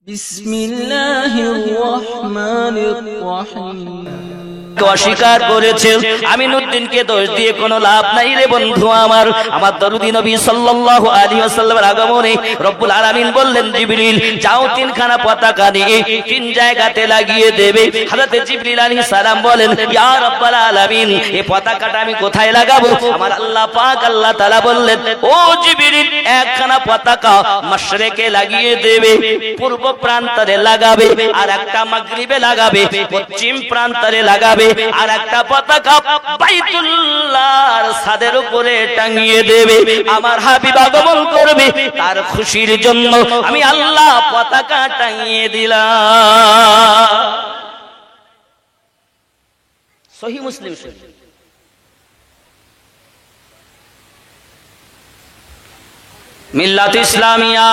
বিসমিল্লাহির রহমানির রহিম। অস্বীকার করেছে। আমিনউদ্দিনকে দোষ দিয়ে কোনো লাভ নাই রে বন্ধু আমার। আমার দরুদি নবী সাল্লাল্লাহু আলাইহি ওয়াসাল্লামের আগমনে রব্বুল আলামিন বললেন, জিবরিল যাও তিনখানা পতাকা নিয়ে তিন জায়গাতে লাগিয়ে দেবে। হযরত জিবরিল আলাইহিস সালাম বলেন, ইয়া রাব্বাল আলামিন, এই পতাকাটা আমি কোথায় লাগাবো? আমার আল্লাহ পাক আল্লাহ তাআলা বললেন, ও জিবরিল একখানা পতাকা মাশরিকে লাগিয়ে দেবে, পূর্ব প্রান্তরে লাগাবে, আর একটা মাগরিবে লাগাবে, পশ্চিম প্রান্তরে লাগাবে, আর একটা পতাকা বাইতুল্লাহর ছাদের উপরে টাঙিয়ে দেবে। আমার হাবিব আগমন করবে, তার খুশির জন্য আমি আল্লাহ পতাকা টাঙিয়ে দিলাম। সহিহ মুসলিম শরীফ। মিল্লাত ইসলামিয়া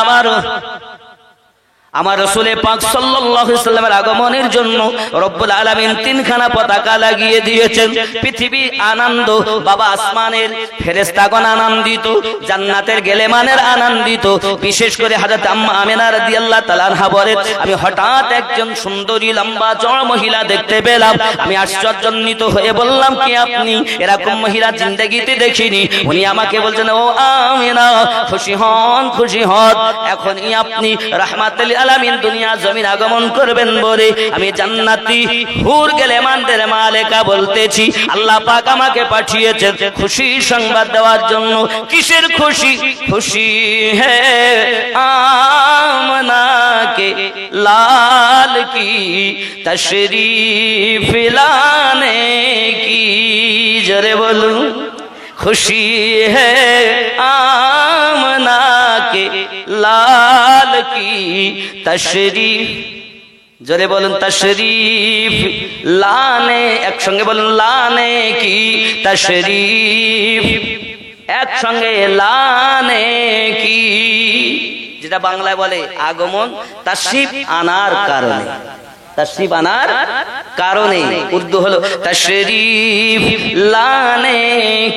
আমার রাসূল পাক সাল্লাল্লাহু আলাইহি ওয়াসাল্লামের আগমনের জন্য রব্বুল আলামিন তিনখানা পতাকা লাগিয়ে দিয়েছেন। পৃথিবী আনন্দ, বাবা আসমানের ফেরেশতাগণ আনন্দিত, জান্নাতের গেলেমানের আনন্দিত। বিশেষ করে হযরত আম্মা আমিনা রাদিয়াল্লাহু তাআলা আনহা বলেন, আমি হঠাৎ একজন সুন্দরী লম্বা চওড়া মহিলা দেখতে পেলাম। আমি আশ্চর্যান্বিত হয়ে বললাম, কি আপনি? এরকম মহিলা জিন্দেগিতে দেখিনি। উনি আমাকে বলছেন, ও আমিনা, খুশি হন, খুশি হন, এখনই আপনি রাহমাতুল আলামিন দুনিয়া জমিন আগমন করবেন বলে আমি জান্নাতি হুর গেলেমানদের মালিকা বলতেছি। আল্লাহ পাক আমাকে পাঠিয়েছেন খুশি সংবাদ দেওয়ার জন্য। কিসের খুশি? খুশি হে আমনা কে লাল কি তশরীফ লানে কি। জোরে বলুন, খুশি হে আমনা के लाल की तशरीफ। জোরে বলুন, তশরীফ লানে, একসঙ্গে বলুন, লানে কি তশরীফ, একসঙ্গে লানে কি। যেটা বাংলায় বলে আগমন, তশরীফ আনার কারণে, তশরীফ আনার কারণে। উর্দু হলো তশরীফ লানে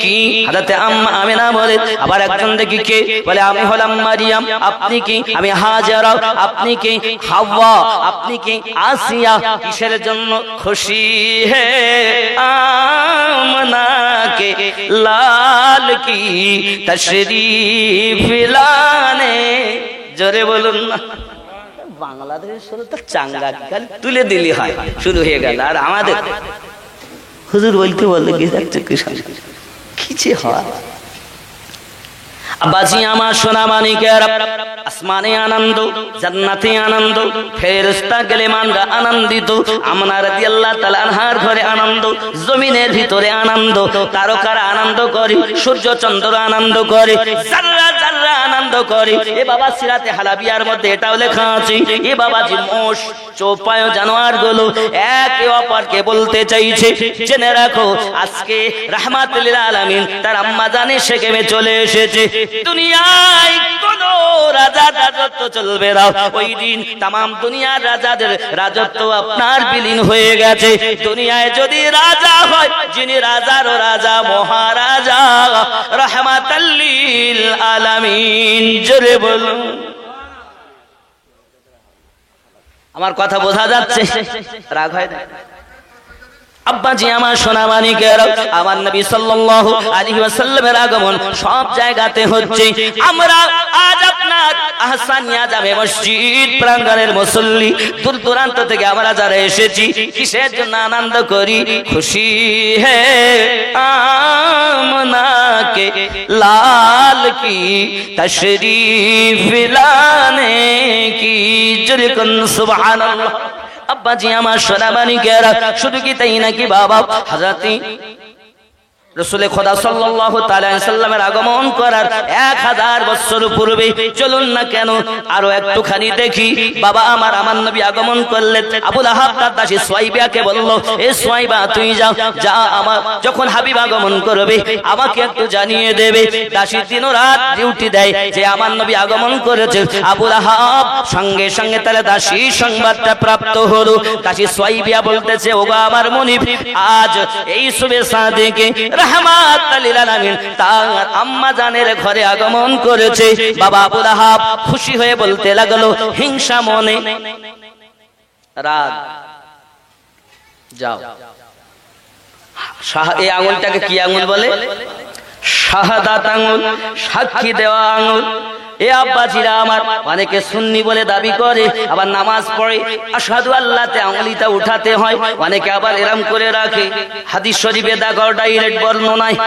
কি। হযরত আম্মা আমিনা বলে, আবার একজন দেখি কে বলে, আমি হলাম মারিয়াম, আপনি কি? আমি হাজেরা, আপনি কি? হাওয়া, আপনি কি? আসিয়া। কিসের জন্য? খুশি হে আমনা কে লাল কি তশরীফ লানে। জোরে বলুন না। বাংলাদেশের শুরু তো চাঙ্গা খালি তুলে দিলি হয়, শুরু হয়ে গেল। আর আমাদের হুজুর বলতে বলতে গিয়ে যাচ্ছে কি যে হয়। আব্বাজি আমার সোনা মানিকের, আসমানে আনন্দ, জান্নাতে আনন্দ, ফেরেশতা গেলেমানরা আনন্দিত, আমিনা রাদিয়াল্লাহু তাআলা আনহার ঘরে আনন্দ, জমিনের ভিতরে আনন্দ, তারকারা আনন্দ করে, সূর্য চন্দ্র আনন্দ করে, জাররা জাররা আনন্দ করে। এ বাবা সিরাতে হালাবিয়ার মধ্যে এটাও লেখা আছে, এ বাবাজি মোষ চৌপায় জানোয়ার গুলো একে অপরকে বলতে চাইছে, জেনে রাখো আজকে রাহমাতুল লিল আলামিন তার আম্মা জানে সেখানে চলে এসেছে। দুনিয়ায় কোন রাজার রাজত্ব চলবে না, ওই দিন তামাম দুনিয়ার রাজাদের রাজত্ব আপনার বিলীন হয়ে গেছে। দুনিয়ায় যদি রাজা হয়, যিনি রাজারও রাজা, মহারাজা রাহমাতুল লিল আলামিন। জোরে বলুন। আমার কথা বোঝা যাচ্ছে? রাগ হয় না? আব্বাজি আমার সোনা মানিকের, আমার নবী সাল্লাল্লাহু আলাইহি ওয়াসাল্লামের আগমন সব জায়গাতে হচ্ছে। আমরা আজ আপনার আহসানিয়া জামে মসজিদ প্রাঙ্গণের মুসল্লি, দূর দূরান্ত থেকে আমরা যারা এসেছি, কিসের জন্য আনন্দ করি? খুশি হে আমনা কে লাল কি তশরীফ লানে কি। জোরে কোন সুবহানাল্লাহ। আব্বাজি আমার সোনা মানিকেরা, শুধু কি তাই নাকি বাবা, হযরত রাসূল খোদা সাল্লাল্লাহু তাআলা আলাইহি সাল্লামের আগমন করার 1000 বছর পূর্বে, চলুন না কেন আরো একটুখানি দেখি। বাবা আমার নবী আগমন করলেন, আবু লাহাব তার দাসী সুয়াইবাকে বলল, এ সুয়াইবা তুই যাও, যা আমার যখন হাবিব আগমন করবে আমাকে একটু জানিয়ে দেবে। দাসী দিন রাত ডিউটি দেয় যে আমার নবী আগমন করেছে। আবু লাহাব সঙ্গে সঙ্গে তাহলে দাসী সংবাদটা প্রাপ্ত হলো। দাসী সুয়াইবা বলতেছে, ওগো আমার মুনিব, আজ এই শুভে সাদিকে রাহমাতাল লিল আলামিন তার আম্মা জানের ঘরে আগমন করেছে। বাবা আবু লাহাব খুশি হয়ে বলতে লাগলো, হিংসা মনে, রাগ, যাও। এই আঙুলটাকে কি আঙুল বলে? শাহাদাত আঙুল, সাক্ষী দেওয়া আঙুল। এ আব্বাজিরা আমার, অনেকে সুন্নি বলে দাবি করে, আবার নামাজ পড়ে আশহাদু আল্লাহতে আঙুলিটা উঠাতে হয়, অনেকে আবার এরম করে রাখে, হাদিস শরীফে দেখো ডাইরেক্ট বর্ণনায়।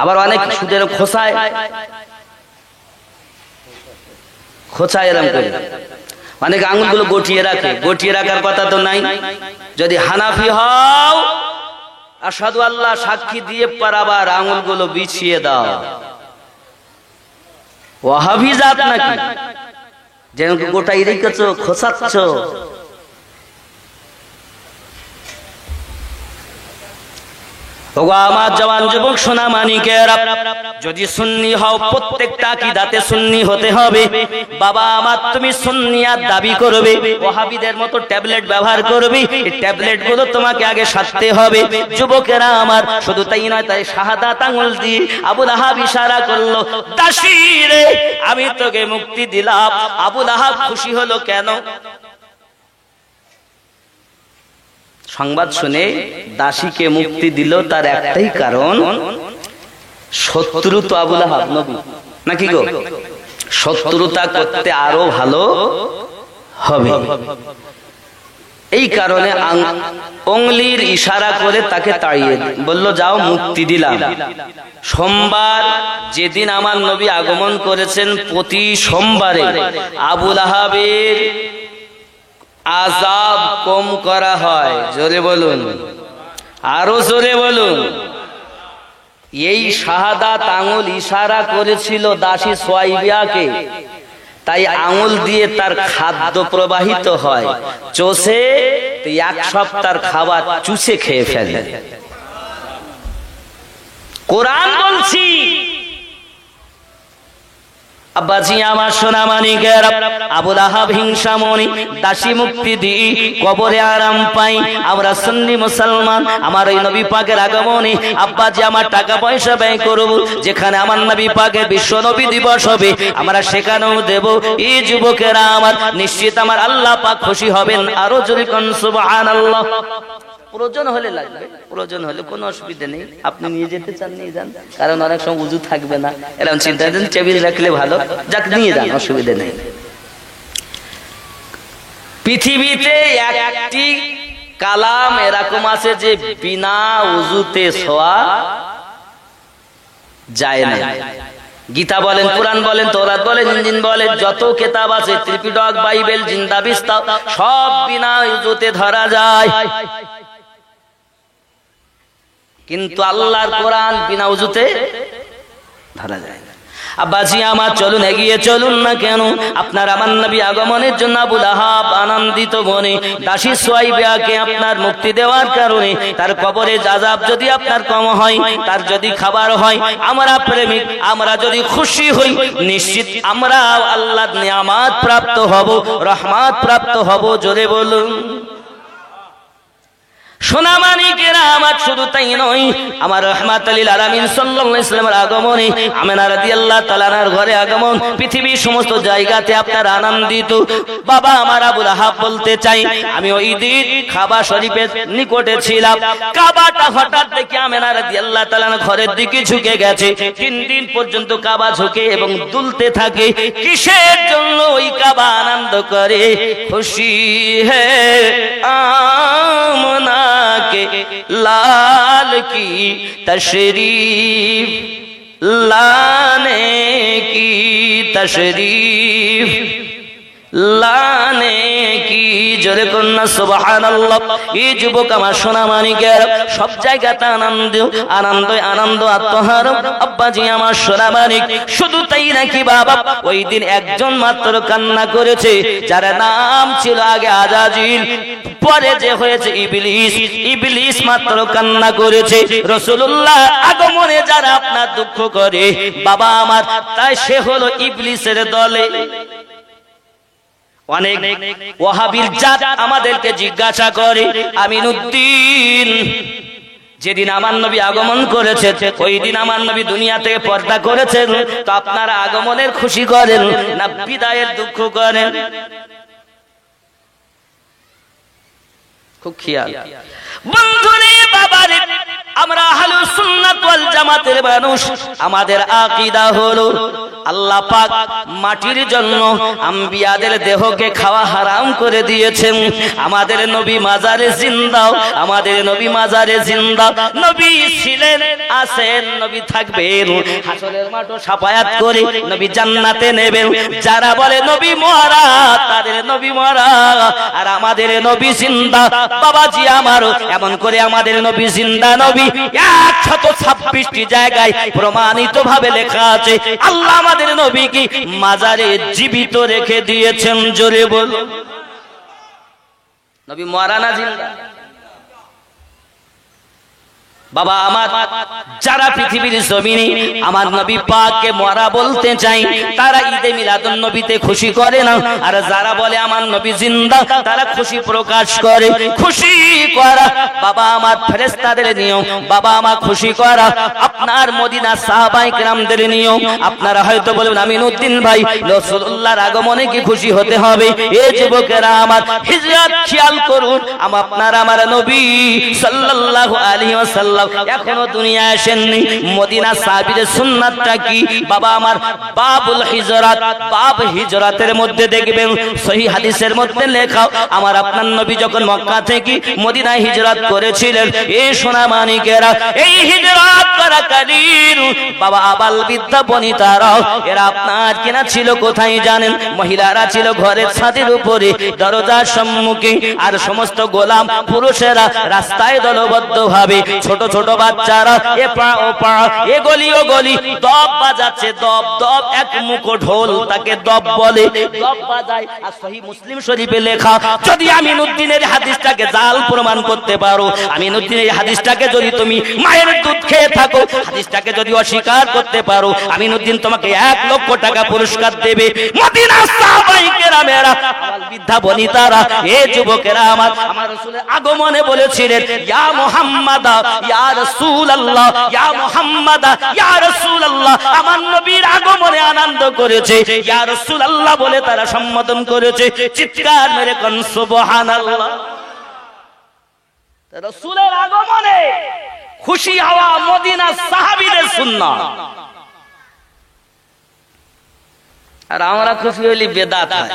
আবার অনেক সুদের খোসায় এরম করে অনেক আঙুলগুলো গটিয়ে রাখে। গটিয়ে রাখার কথা তো নাই। যদি হানাফি হও, আশহাদু আল্লাহ সাক্ষী দিয়ে আবার আঙুলগুলো বিছিয়ে দাও। ওয়াহাবি জাত নাকি যেন গোটাই রেখেছো, খোসাচ্ছ। আমার জওয়ান যুবক সোনা মানিকেরা, যদি সুন্নি হও প্রত্যেকটা আকীদাতে সুন্নি হতে হবে। বাবা আমার, তুমি সুন্নিয়াত দাবি করবে, ওয়াহাবিদের মতো ট্যাবলেট ব্যবহার করবে, এই ট্যাবলেট গুলো তোমাকে আগে সারতে হবে। যুবকেরা আমার, শুধু তাই নয়, তাই শাহাদাত আঙ্গুল দিয়ে আবু লাহাব ইশারা করলো, দাসী রে আমি তোকে মুক্তি দিলাম। আবু লাহাব খুশি হলো কেন? সংবাদ শুনে দাসীকে মুক্তি দিল, তার একটাই কারণ, শত্রু তো আবু লাহাব নবী নাকি গো, শত্রুতা করতে আরো ভালো হবে। এই কারণে আঙ্গুলির ইশারা করে তাকে তাড়িয়ে বলল, যাও মুক্তি দিলাম। সোমবার যেদিন আমার নবী আগমন করেছেন, প্রতি সোমবারে আবু লাহাবের আযাব কম করা হয়। জোরে বলুন, আরো জোরে বলুন। এই শাহাদাত আঙ্গুল ইশারা করেছিল দাসী সুয়াইবিয়াকে, তাই আঙ্গুল দিয়ে তার খাদ্য প্রবাহিত হয়, চোষে এক সপ্তাহের খাবার চুষে খেয়ে ফেলে। কোরআন বলছি। আব্বাজি আমার সোনা মানিকের, আবু লাহাব হিংসা মনি, দাসী মুক্তি দিই, কবরে আরাম পাই। আমরা সুন্নি মুসলমান, আমার ওই নবী পাকের আগমনে আব্বাজি আমার টাকা পয়সা ব্যয় করব, যেখানে আমার নবী পাকের বিশ্ব নবী দিবস হবে আমরা সেখানেও দেব। এই যুবকেরা আমার, নিশ্চিত আমার আল্লাহ পাক খুশি হবেন। আরো জোরে কোন সুবহানাল্লাহ। প্রয়োজন হলে লাগবে, প্রয়োজন হলে কোনো অসুবিধা নেই, আপনি নিয়ে যেতে চান নিয়ে যান, কারণ অনেক সময় উজু থাকবে না, এরকম চিন্তা করেন টেবিল রাখলে ভালো, যাক নিয়ে যান, অসুবিধা নেই। পৃথিবীতে একটি কালাম এরকম আছে যে বিনা উজুতে ছোঁয়া যায় না। গীতা বলেন, কোরআন বলেন, তৌরাত বলেন, ইনজিল বলেন, যত কিতাব আছে, ত্রিপিটক, বাইবেল, জিন্দা বিস্তা, সব বিনা উজুতে ধরা যায়। কিন্তু আল্লাহর কোরআন বিনা উজুতে ধরা যায় না। আব্বাজি আমার, চলুন এগিয়ে চলুন না কেন, আপনার আমার নবী আগমনের জন্য আবু লাহাব আনন্দিত মনে দাসী সুয়াইবিয়াকে আপনার মুক্তি দেওয়ার কারণে তার কবরে আযাব যদি আপনার কম হয়, তার যদি খাবার হয়, আমরা প্রেমিক, আমরা যদি খুশি হই, নিশ্চিত আমরা আল্লাহর নিয়ামত প্রাপ্ত হব, রহমত প্রাপ্ত হব। জোরে বলুন। সোনা মানিকেরা আমার, শুধু তাই নয়, আমার রাহমাতুল লিল আলামিন সাল্লাল্লাহু আলাইহি ওয়াসাল্লামের আগমনে আমিনা রাদিয়াল্লাহু তাআলা আনহার ঘরে আগমন, পৃথিবীর সমস্ত জায়গাতে আপনার আনন্দিত। বাবা আমার আবু লাহাব বলতে চাই, আমি ওই দিন কাবা শরীফের নিকটে ছিলাম, কাবাটা হঠাৎ দেখে আমিনা রাদিয়াল্লাহু তাআলা ঘরের দিকে ঝুঁকে গেছে। 3 দিন পর্যন্ত কাবা ঝুঁকে এবং দুলতে থাকে। কিসের জন্য? ওই কাবা আনন্দ করে, খুশি হে আমনা के लाल की तशरीफ लाने की तशरीफ लाने की। জোরে কন্যা সুবহানাল্লাহ। এই যুবক আমার সোনা মানিকের, সব জায়গাতে আনন্দ আনন্দ আনন্দ আত্মহার। আব্বাজি আমার সোনা মানিক, শুধু তাই নাকি বাবা, ওই দিন একজন মাত্র কান্না করেছে, যার নাম ছিল আগে আজাজিল, পরে যে হয়েছে ইবলিস। ইবলিস মাত্র কান্না করেছে। রাসূলুল্লাহ আগমনে যারা আপনার দুঃখ করে বাবা আমার, তাই সে হলো ইবলিসের দলে। অনেক ওয়াহাবির জাত আমাদেরকে জিজ্ঞাসা করে, আমিনউদ্দিন যেদিন আমার নবী আগমন করেছে ওই দিন আমার নবী দুনিয়া থেকে পর্দা করেছেন, তো আপনারা আগমনের খুশি করেন না বিদায়ের দুঃখ করেন? খুব খেয়াল বন্ধুরে বাবারে, আমরা আহলুস সুন্নাত ওয়াল জামাতের মানুষ। আমাদের আকীদা হলো আল্লাহ পাক মাটির জন্য আম্বিয়াদের দেহকে খাওয়া হারাম করে দিয়েছেন। আমাদের নবী মাজারে জিন্দা, আমাদের নবী মাজারে জিন্দা। নবী ছিলেন, আছেন, নবী থাকবেন। হাসরের মাঠে শাফায়াত করে নবী জান্নাতে নেবেন। যারা বলে নবী মরা, তাদের নবী মরা, আর আমাদের নবী জিন্দা। বাবাজি আমার, এমন করে আমাদের নবী জিন্দা নবী 126টি জায়গায় প্রমাণিত ভাবে লেখা আছে। আল্লাহ আমাদের নবীকে মাজারে জীবিত রেখে দিয়েছেন। জোরে বল, নবী মরা না জিন্দা? বাবা আমার, যারা পৃথিবীর জমিনে আমার নবী পাককে মরা বলতে চাই, তারা ঈদে মিলাদুন নবীতে খুশি করে না। আর যারা বলে আমার নবী জিন্দা, তারা খুশি প্রকাশ করে। খুশি করা বাবা আমার ফেরেশতাদের নিয়ম, বাবা আমার খুশি করা আপনার মদিনা সাহাবায়ে কেরামদের নিয়ম। আপনারা হয়তো বলবেন আমিনউদ্দিন ভাই, রাসূলুল্লাহর আগমনে কি খুশি হতে হবে? এ যুবকেরা আমার, হিজরত খেয়াল করুন। আপনার আমার নবী সাল্লাল্লাহু আলাইহি ওয়াসাল্লাম এখনো দুনিয়া আসেননি। মদিনা সাহাবীদের সুন্নাতটা কি বাবা আমার? বাবুল হিজরাত, বাব হিজরাতের মধ্যে দেখবেন সহিহ হাদিসের মধ্যে লেখা, আমার আপনার নবী যখন মক্কা থেকে মদিনায় হিজরত করেছিলেন, এই সোনা মানিকেরা, এই হিজরত করাকালীন বাবা আবাল বৃদ্ধা বনিতারা এরা আপনার কিনা ছিল কোথায় জানেন? মহিলারা ছিল ঘরের ছাদের উপরে দরজার সম্মুখে, আর সমস্ত গোলাম পুরুষেরা রাস্তায় দলবদ্ধ ভাবে, ছোট ছোট বাচ্চারা এ পা ও পা, এ গলি ও গলি দব বাজাচ্ছে। দব দব এক মুখো ঢোল, তাকে দব বলে, দব বাজায়। আর সহিহ মুসলিম শরীফে লেখা, যদি আমিনউদ্দিনের হাদিসটাকে জাল প্রমাণ করতে পারো, আমিনউদ্দিনের হাদিসটাকে যদি তুমি মায়ের দুধ খেয়ে থাকো, হাদিসটাকে যদি অস্বীকার করতে পারো, আমিনউদ্দিন তোমাকে 1 লক্ষ টাকা পুরস্কার দেবে। মদিনার সাহাবায়ে কেরামেরা, আমার বৃদ্ধা বনিতারা, এ যুবকেরা আমার, আমার রাসূলের আগমনে বলেছিলেন ইয়া মুহাম্মাদা ইয়া রাসূলুল্লাহ, ইয়া মুহাম্মাদা ইয়া রাসূলুল্লাহ। আমার নবীর আগমনে আনন্দ করেছে, ইয়া রাসূলুল্লাহ বলে তারা সম্বোধন করেছে। চিৎকার মেরে কোন সুবহানাল্লাহ। রাসূলের আগমনে খুশি হওয়া মদিনার সাহাবীদের সুন্নাত, আর আমরা খুশি হইলে বেদাত হয়।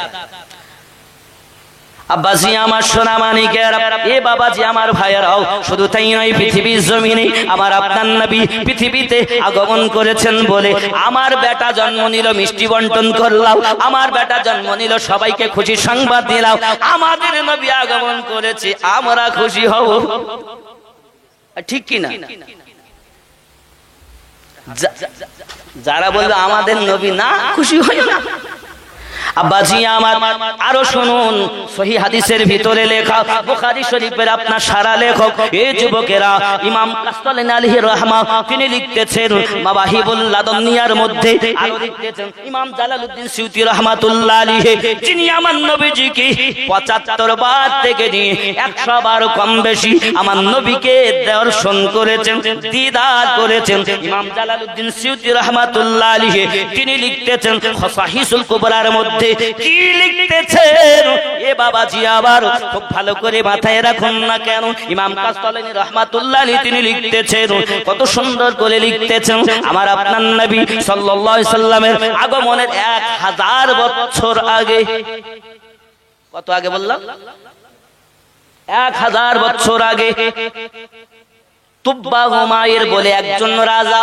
আব্বাজি আমার সোনা মানিকেরা, এ বাবাজি আমার ভাইয়েরাও, শুধু তাই নয়, পৃথিবীর জমিনে আমার আপনার নবী পৃথিবীতে আগমন করেছেন বলে আমার বেটা জন্ম নিল, মিষ্টি বন্টন করলাম। আমার বেটা জন্ম নিল, সবাইকে খুশি সংবাদ দিলাম। আমাদের নবী আগমন করেছে, আমরা খুশি হব, ঠিক কি না? যারা বলবে আমাদের নবী না, খুশি হয় না। আব্বাজি আমার, আরো শুনুন, সহিহ হাদিসের ভিতরে লেখা, বুখারী শরীফের আপনার সারা লেখক এই যুবকেরা ইমাম কাসতালানী আলাইহি রাহমা, তিনি লিখতেছেন মাওয়াহিবুল লাদুনিয়ার মধ্যে, আরো লিখতেছেন ইমাম জালালউদ্দিন সিউতি রাহমাতুল্লাহ আলাইহি, যিনি আমার নবীজিকে ৭৫ বার থেকে নিয়ে ১০০ বার কম বেশি আমার নবীকে দর্শন করেছেন, দিদার করেছেন। ইমাম জালালউদ্দিন সিউতি রাহমাতুল্লাহ আলাইহি তিনি লিখতেছেন খসাহিসুল কুবরার মধ্যে কি লিখতেছেন, এ বাবাজি আবার খুব ভালো করে মাথায় রাখুন না কেন, ইমাম কাসতালানী রাহমাতুল্লাহ আলাইহি তিনি লিখতেছেন, কত সুন্দর করে লিখতেছেন, আমার আপনার নবী সাল্লাল্লাহু আলাইহি সাল্লামের আগমনের 1000 বছর আগে, কত আগে বললাম? 1000 বছর আগে তুব্বা হুমায়ুর বলে একজন রাজা,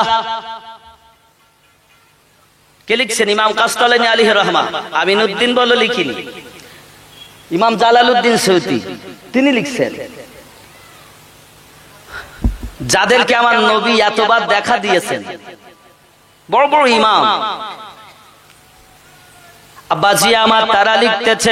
কে লিখছেন? ইমাম কাসতালানী আলাইহি রাহমা। আমিনউদ্দিন বলে লিখিনি, ইমাম জালালউদ্দিন সিউতি তিনি লিখছেন। যাদেরকে আমার নবী এতবার দেখা দিয়েছেন, বড় বড় ইমাম, আব্বাজি আমার, তারা লিখতেছে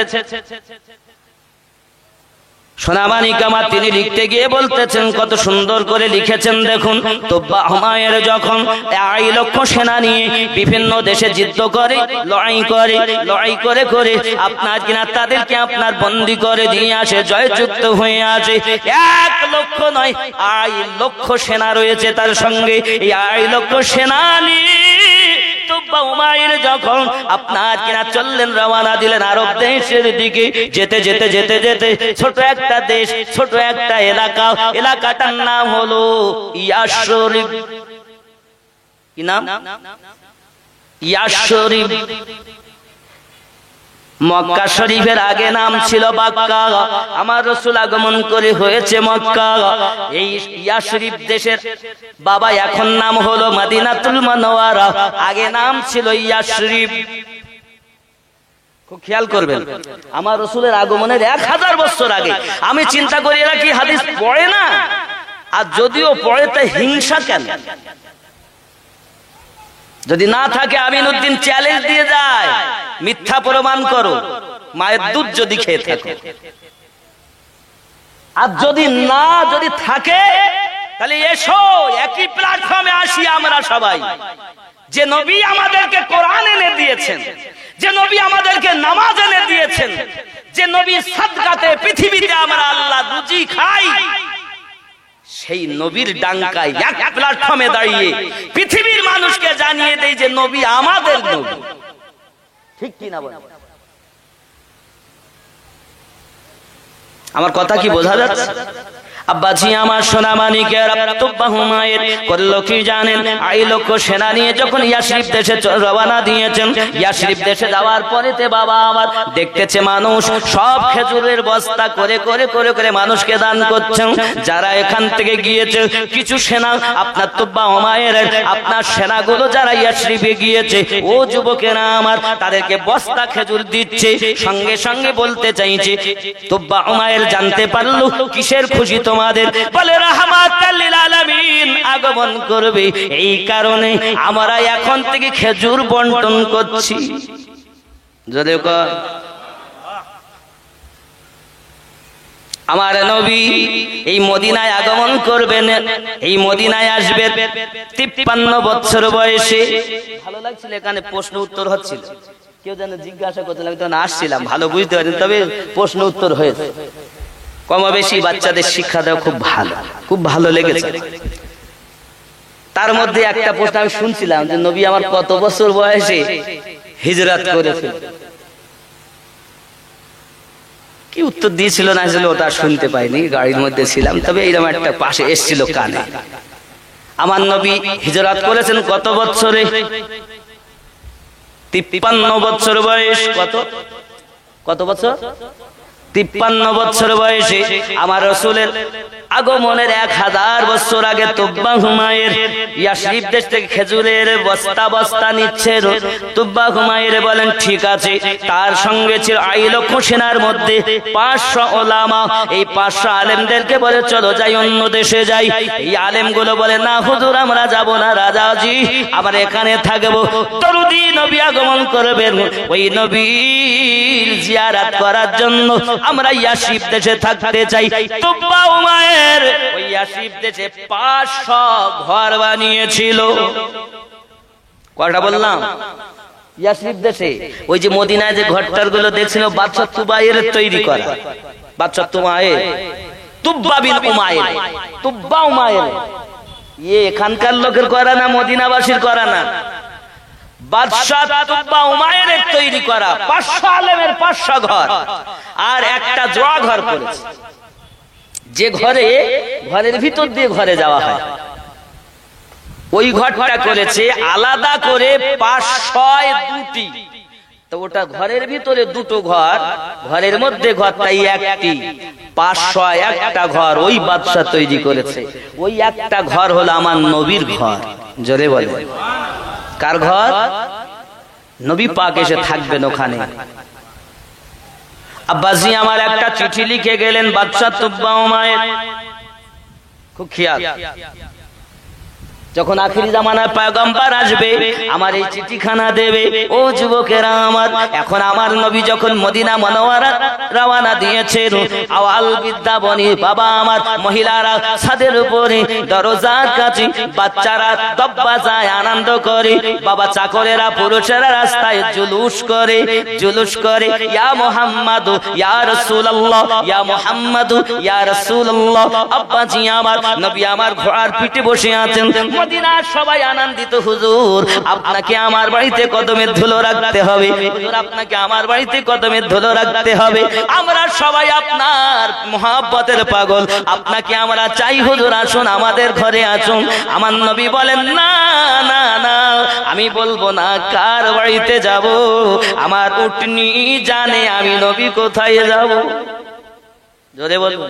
সোনামানিক আমার, তিনি লিখতে গিয়ে বলতেছেন, কত সুন্দর করে লিখেছেন দেখুন। তুব্বা হুমায়ের যখন 2 লক্ষ সেনা নিয়ে বিভিন্ন দেশে যুদ্ধ করে, লড়াই করে করে আপনার কিনা তাদেরকে আপনার বন্দী করে দিয়ে আসে, জয়যুক্ত হয়ে আসে। 1 লক্ষ নয়, 2 লক্ষ সেনা রয়েছে তার সঙ্গে। এই 2 লক্ষ সেনা নিয়ে তুব্বা হুমায়ের যখন আপনার কিনা চললেন, রওনা দিলেন আরব দেশের দিকে। যেতে যেতে যেতে যেতে ছোট একটা দেশ, ছোট একটা এলাকাটার নাম হলো ইয়াশরিব। কি নাম? ইয়াশরিব। মক্কা শরীফের আগে নাম ছিল বাক্কা। আমার রাসূল আগমন করে হয়েছে মক্কা। এই ইয়াশরিব দেশের বাবা এখন নাম হলো মদিনাতুল মুনাওয়ারা, আগে নাম ছিল ইয়াশরিব। খুব খেয়াল করবেন, আমার রাসূলের আগমনের 1000 বছর আগে। আমি চিন্তা করি এরা কি হাদিস পড়ে না? আর যদিও পড়ে তা হিংসা কেন? যদি না থাকে আমিনউদ্দিন চ্যালেঞ্জ দিয়ে যায়, মিথ্যা প্রমাণ করো, মায়ের দুধ যদি খেয়ে থাকো। আর যদি থাকে তাহলে এসো একই প্ল্যাটফর্মে আসি আমরা সবাই। যে নবী আমাদেরকে কোরআন এনে দিয়েছেন, যে নবী আমাদেরকে নামাজ এনে দিয়েছেন, যে নবী সাদকাতে পৃথিবীতে আমরা আল্লাহ রুজি খাই, সেই নবীর ডাঙ্কায় এক প্ল্যাটফর্মে দাঁড়িয়ে পৃথিবীর মানুষকে জানিয়ে দেই যে নবী আমাদের নবী। ঠিক কি না বলেন? আমার কথা কি বোঝা যাচ্ছে? আব্বাজি আমার, সোনামানিকের, তুব্বা হুমায়ের করলো কি জানেন? 2 লক্ষ সেনা নিয়ে যখন ইয়াশরিব দেশে রওনা দিয়েছেন, ইয়াশরিব দেশে যাওয়ার পরেতে বাবা আমার দেখতেছে মানুষ সব খেজুরের বস্তা করে করে করে করে মানুষকে দান করছেন। যারা এখান থেকে গিয়েছে, কিছু সেনা আপনার তুব্বা হুমায়ের, আপনার সেনাগুলো যারা ইয়াশরিবে গিয়েছে, ও যুবকেরা আমার, তাদেরকে বস্তা খেজুর দিচ্ছে। সঙ্গে সঙ্গে বলতে চাইছে, তুব্বা হুমায়ের জানতে পারলো কিসের খুশি তোমাদের? বলে রাহমাতাল লিল আলামিন আগমন করবে, এই কারণে আমরা এখন থেকে খেজুর বন্টন করছি। যদি আমার নবী এই মদিনায় আগমন করবেন, এই মদিনায় আসবেন 53 বছর বয়সে। ভালো লাগছিল, এখানে প্রশ্ন উত্তর হচ্ছিল। কেউ যেন জিজ্ঞাসা করছিল, আমি তখন আসছিলাম, ভালো বুঝতে পারেন, তবে প্রশ্ন উত্তর হয়েছে। কম বেশি বাচ্চাদের শিক্ষা দেওয়া খুব ভালো লেগেছে। তার মধ্যে একটা প্রশ্ন আমি শুনছিলাম যে নবী আমার কত বছর বয়সে হিজরত করেছিল। কি উত্তর দিয়েছিল না ছিল ওটা শুনতে পাইনি, গাড়ির মধ্যে ছিলাম। তবে এইরকম একটা পাশে এসেছিল কানে। আমার নবী হিজরত করেছেন কত বছরে? 53 বছর বয়স। কত বছর? 53 বছর বয়সে আমার রাসূলের আগমনের 1000 বছর আগে তুব্বা হুমায়ের ইয়াশরিব দেশ থেকে খেজুরের বস্তা বস্তা নিচ্ছে। তুব্বা হুমায়ের বলেন ঠিক আছে। তার সঙ্গে ছিল 2 লক্ষ সেনার মধ্যে 500 ওলামা। এই 500 আলেমদেরকে বলে চলো যাই, অন্য দেশে যাই। এই আলেমগুলো বলে না হুজুর, আমরা যাব না, রাজাজি আমরা এখানে থাকবো। দরুদি নবী আগমন করবেন, ওই নবীর জিয়ারত করার জন্য আমরা ইয়াশরিব দেশে থাকতে চাই। তুব্বা হুমায়ের ওই ইয়াশরিব দেশে 500 ঘর বানিয়েছিল। কয়টা বললাম? ইয়াশরিব দেশে ওই যে মদিনায় যে ঘরটার গুলো দেখছিল, বাদশা তুবাইয়ের তৈরি করা। বাদশা তুব্বা বিন উমায়ের, তুব্বা উমায়ের, এখানকার লোকের করা না, মদিনাবাসীর করা না, বাদশা তুব্বা উমায়ের তৈরি করা। 500 আলেমের 500 ঘর আর একটা জোড়া ঘর করেছে, যে ঘরের ভিতর দিয়ে ঘরে যাওয়া হয়। ওই ঘরটা করেছে আলাদা করে 502টি। তো ওটা ঘরের ভিতরে 2টো ঘর, ঘরের মধ্যে ঘরটাই একটি। 501টা ঘর ওই বাদশা তৈরি করেছে। ওই একটা ঘর হলো আমার নবীর ঘর। জোরে বলে কার ঘর? নবী পাক এসে থাকবেন ওখানে। আব্বাজি আমার একটা চিঠি লিখে গেলেন বাদশা তুব্বা উমায়ের। খুব খেয়াল, যখন আখিরি জামানায় পয়গম্বর আসবে আমার এই চিঠিখানা দেবে। ও যুবকেরা আমার, এখন আমার নবী যখন মদিনা মুনাওয়ারা রওনা দিয়েছেন, আওয়াল বিদ্যাবনী বাবা আমার মহিলারা ছাদের উপরে দরজার কাছে, বাচ্চারা দব্বা যায় আনন্দ করে, বাবা চাকরেরা পুরুষেরা রাস্তায় জুলুস করে ইয়া মুহাম্মদ ইয়া রাসূলুল্লাহ, ইয়া মুহাম্মদ ইয়া রাসূলুল্লাহ। আব্বাজি আমার, নবী আমার ঘোড়ার পিঠে বসে আছেন। মদিনার সবাই আনন্দিত, হুজুর আপনাকে আমার বাড়িতে কদমের ধুলো রাখতে হবে, হুজুর আপনাকে আমার বাড়িতে কদমের ধুলো রাখতে হবে, আমরা সবাই আপনার মহব্বতের পাগল, আপনাকে আমরা চাই হুজুর, আসুন আমাদের ঘরে আসুন। আমার নবী বলেন না না না, আমি বলবো না কার বাড়িতে যাব, আমার উটনি জানে আমি নবী কোথায় যাব। জোরে বলবো।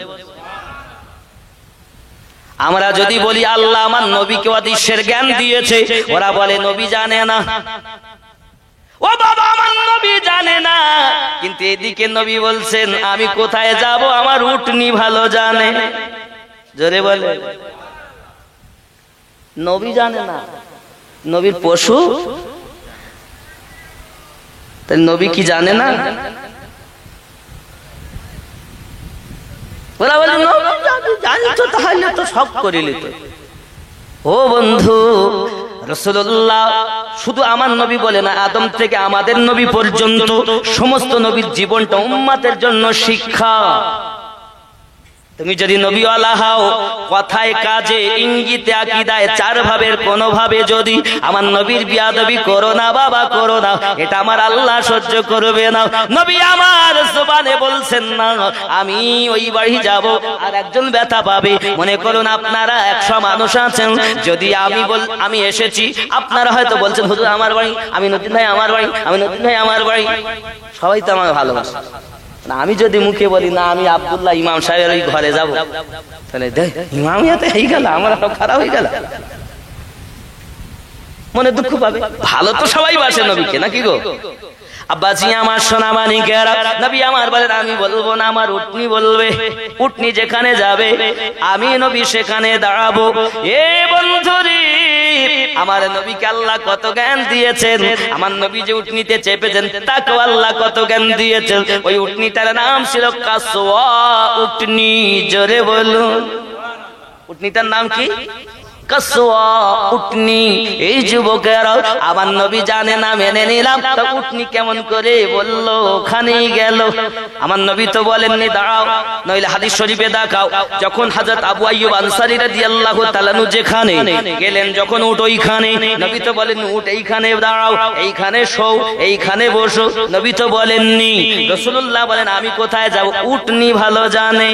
আমরা যদি বলি আল্লাহ আমার নবীকে অদৃশ্যের জ্ঞান দিয়েছে, ওরা বলে নবী জানে না। ও বাবা আমার নবী জানে না, কিন্তু এদিকে নবী বলছেন আমি কোথায় যাব আমার উটনি ভালো জানে। জোরে বলে। নবী জানে না, নবীর পশু, তাই নবী কি জানে না? ওরা বলে জানি তো, তাহলে তো সব করিলি তো। ও বন্ধু, রাসূলুল্লাহ শুধু আমার নবী বলে না, আদম থেকে আমাদের নবী পর্যন্ত সমস্ত নবীর জীবনটা উম্মতের জন্য শিক্ষা। তুমি যদি নবীওয়ালা হও, কথায় কাজে ইঙ্গিতে আকীদায় চার ভাবের কোন ভাবে যদি আমার নবীর বিয়াদবি করো না বাবা, করো না, এটা আমার আল্লাহ সহ্য করবে না। নবী আমার জবানে বলছেন না আমি ওই বাড়ি যাব আর একজন ব্যথা পাবে। মনে করুন আপনারা 100 মানুষ আছেন, যদি আমি এসেছি, আপনারা হয়তো বলছেন হুজুর আমার বাড়ি, আমি নতুন ভাই আমার বাড়ি, আমি নতুন ভাই আমার বাড়ি, সবাই তো আমাকে ভালোবাসে। আমি যদি মুখে বলি না আমি আব্দুল্লাহ ইমাম সাহেবের ওই ঘরে যাব, তাহলে দেখ ইমামিয়াতে হয়ে গেল, আমার খারাপ হয়ে গেল, মনে দুঃখ পাবে। ভালো তো সবাই বাসে নবীকে, নাকি গো? আব্বাজি আমার সোনা মানিকেরা, নবী আমার বলেন আমি বলবো না, আমার উটনি বলবে। উটনি যেখানে যাবে আমি নবী সেখানে দাঁড়াবো। এ বন্ধুরি, আমার নবীকে আল্লাহ কত জ্ঞান দিয়েছেন, আমার নবী যে উটনিতে চেপেছেন তাকে আল্লাহ কত জ্ঞান দিয়েছেন। ওই উটনিটার নাম ছিল কাসওয়া উটনি। জোরে বলুন, উটনিটার নাম কি? কাসওয়া উটনি। এই যুবকেরা আমার নবী জানে না, মেনে নিলাম, তা উটনি কেমন করে বললো ওখানেই গেল। আমার নবী তো বলেননি দাঁড়াও, নইলে হাদিস শরীফে দেখাও। যখন হযরত আবু আইয়ুব আনসারী রাদিয়াল্লাহু তাআলা আনহু যেখানে গেলেন, যখন উট ওইখানে, নবী তো বলেন উট এইখানে দাঁড়াও, এইখানে শোও, এইখানে বসো, নবী তো বলেননি। রাসূলুল্লাহ বলেন আমি কোথায় যাব উটনি ভালো জানে।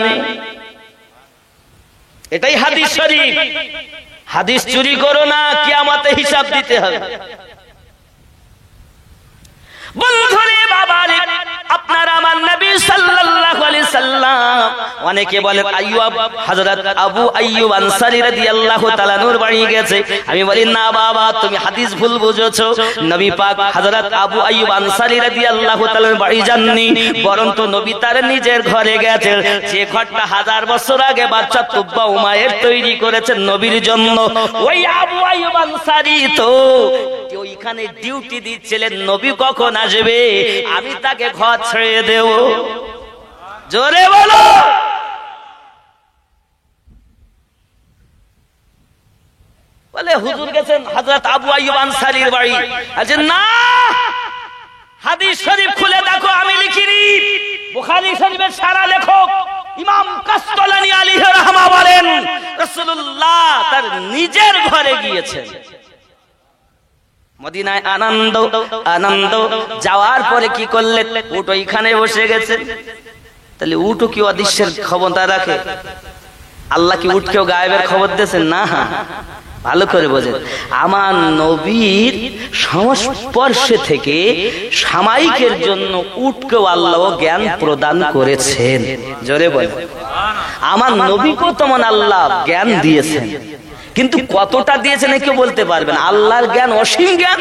এটাই হাদিস শরীফ। হাদিস চুরি করো না, কিয়ামতে হিসাব দিতে হবে। বন্ধুরে বাবারে, আপনার আমার নবী সাল্লাল্লাহু আলাইহি সাল্লাম, অনেকে বলে আইয়ুব, হযরত আবু আইয়ুব আনসারী রাদিয়াল্লাহু তাআলা নূর বাড়ি গেছে। আমি বলি না বাবা, তুমি হাদিস ভুল বুঝেছো। নবী পাক হযরত আবু আইয়ুব আনসারী রাদিয়াল্লাহু তাআলা বাড়ি যাননি, বরং তো নবী তার নিজের ঘরে গেছেন, যে ঘরটা 1000 বছর আগে বাদশা তুব্বা উমাইর তৈরি করেছেন নবীর জন্য। ওই আবু আইয়ুব আনসারী তো ওইখানে ডিউটি দিচ্ছিলেন, নবী কখন আসবে আমি তাকে ঘর ছেড়ে দেব। জোরে বলো। বলে হুজুর গেছেন হযরত আবু আইয়ুব আনসারীর বাড়ি। আচ্ছা না, হাদিস শরীফ খুলে দেখো, আমি লিখিনি। বুখারী শরীফের সারা লেখক ইমাম কাসতালানী আলাইহি রাহমা বলেন রাসূলুল্লাহ তার নিজের ঘরে গিয়েছেন। মদিনায় আনন্দ আনন্দ, যাওয়ার পরে কি করলেন? উট ওইখানে বসে গেছে। তাহলে উটও কি অদৃশ্যের ক্ষমতা রাখে? আল্লাহ কি উটকেও গায়েবের খবর দিয়েছেন? না, ভালো করে বোঝেন। আমার নবীর সংস্পর্শে থেকে সামায়িকের জন্য উটকেও আল্লাহ জ্ঞান প্রদান করেছেন। জোরে বলেন। আমার নবীকেও তেমন আল্লাহ জ্ঞান দিয়েছেন, কিন্তু কতটা দিয়েছেন কেউ বলতে পারবেন। আল্লাহর জ্ঞান অসীম জ্ঞান,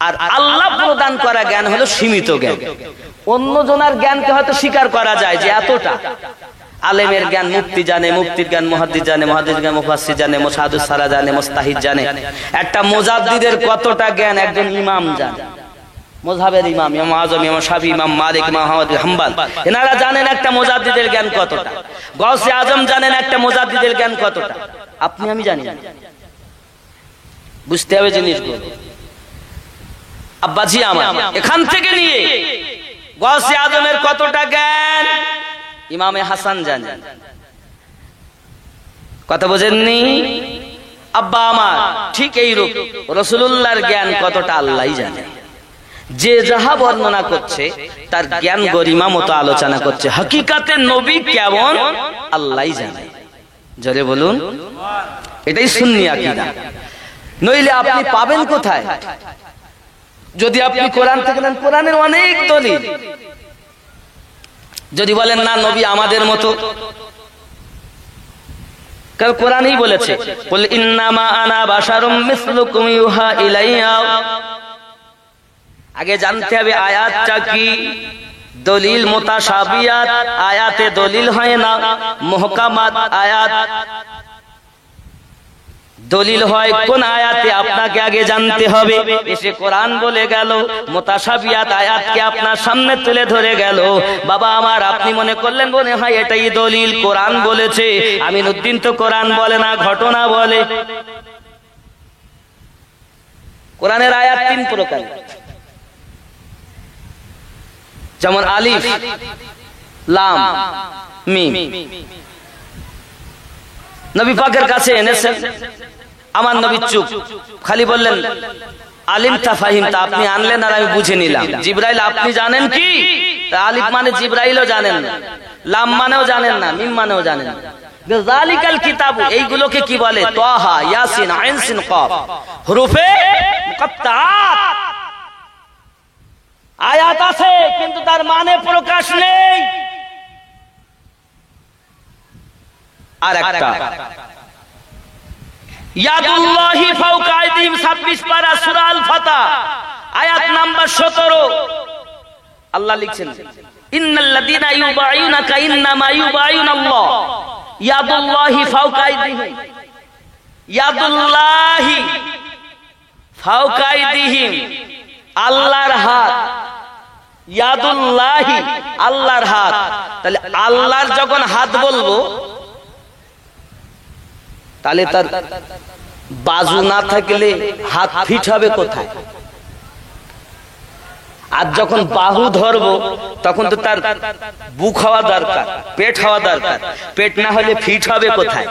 আর আল্লাহ প্রদান করা জ্ঞান হলো সীমিত জ্ঞান। অন্য জনার জ্ঞানকে হয়তো স্বীকার করা যায় যে এতটা, আলেমের জ্ঞান মুফতি জানে, মুফতির জ্ঞান মুহাদ্দিস জানে, মুহাদ্দিস জ্ঞান মুফাসসির জানে, মুশাহিদুস সালাহ জানে, মুস্তাহিদ জানে। একটা মুজাদ্দিদের কতটা জ্ঞান একজন ইমাম জানে, মুযহাবের ইমাম, ইমাম আযম, ইমাম শাফি, ইমাম মালিক, ইমাম আহমদ বিন হাম্বল, এনারা জানেন একটা মুজাদ্দিদের জ্ঞান কতটা। গাউসে আজম জানেন একটা মুজাদ্দিদের জ্ঞান কতটা, আপনি আমি জানি না। বুঝতে হবে জিনিসগুলো। আব্বাজি আমার এখান থেকে নিয়ে গাউসে আজমের কতটা জ্ঞান ইমামে হাসান জানেন, কথা বোঝেননি? আব্বা আমার ঠিক এইরূপ রাসূলুল্লাহর জ্ঞান কতটা আল্লাহই জানে। যে যাহা বর্ণনা করছে তার জ্ঞান গরিমা মতো আলোচনা করছে, হাকিকাতে নবী কেমন আল্লাহই জানে। জোরে বলুন, এটাই সুন্নি আকীদা। নইলে আপনি পাবেন কোথায়? যদি আপনি কোরআন থেকে নেন, কোরআনের অনেক দলিল। যদি বলেন না নবী আমাদের মতো, কারণ কোরআনই বলেছে, কুল ইন্নামা আনা বাশারুম মিসলুকুম ইউহা ইলাইয়া। আগে জানতে হবে আয়াতটা কি। দলিল মুতাশাবিহাত আয়াতে দলিল হয় না, মুহকামাত আয়াত দলিল হয়। কোন আয়াতে আপনাকে আগে জানতে হবে। এসে কোরআন বলে গেল, মুতাশাবিহাত আয়াতকে আপনার সামনে তুলে ধরে গেল। বাবা আমার, আপনি মনে করলেন মনে হয় এটাই দলিল, কোরআন বলেছে। আমিনউদ্দিন তো কোরআন বলে না, ঘটনা বলে। কোরআনের আয়াত তিন প্রকার, যেমন আলিফ, লাম, মিম। নবী পাকের কাছে এনেছেন, আমার নবী চুপ, খালি বললেন আলিম তা ফাহিম, তা আপনি আনলেন আর আমি বুঝে নিলাম। জিবরাইল আপনি জানেন কি? তা আলিফ মানে জিবরাইলও জানেন না, লাম মানেও জানেন না, মিম মানেও জানেন না। যালিকাল কিতাবু, এইগুলোকে কি বলে? তাহা, ইয়াসিন, আইন, সিন, কাফ, হুরুফে মুকাত্তাআত। আয়াত আছে কিন্তু তার মানে প্রকাশ নেই। আর একটা ইয়াদুল্লাহি ফাওকা আইদিহিম, 26 পারা সূরা আল ফাতহ আয়াত নাম্বার 17। আল্লাহ লিখছেন, ইন্নাল্লাযীনা ইউবাইউনাকা ইন্নামা ইউবাইউনাল্লাহ ইয়াদুল্লাহি ফাওকা আইদিহিম। ইয়াদুল্লাহি ফাওকা আইদিহিম, আল্লাহর হাত। ইয়াদুল্লাহি, আল্লাহর হাত। তাহলে আল্লাহর যখন হাত বলবো, তাহলে তার বাজু না থাকলে হাত ফিট হবে কোথায়? আর যখন বাহু ধরবো তখন তো তার বুক হওয়া দরকার, পেট হওয়া দরকার। পেট না হলে ফিট হবে কোথায়?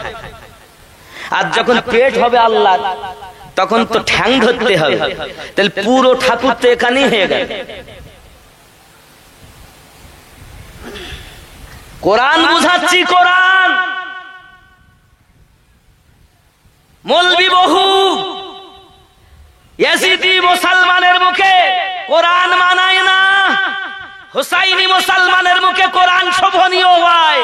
আর যখন পেট হবে আল্লাহ, তখন তো ঠ্যাং ধরতে হবে। তাহলে পুরো ঠাকুর তো এখানেই হয়ে গেল। কোরআন বুঝাচ্ছি, কোরআন। মৌলবি বহু, ইয়াজিদি মুসলমানের মুখে কোরআন মানায় না, হুসাইনি মুসলমানের মুখে কোরআন শোভনীয় হয়।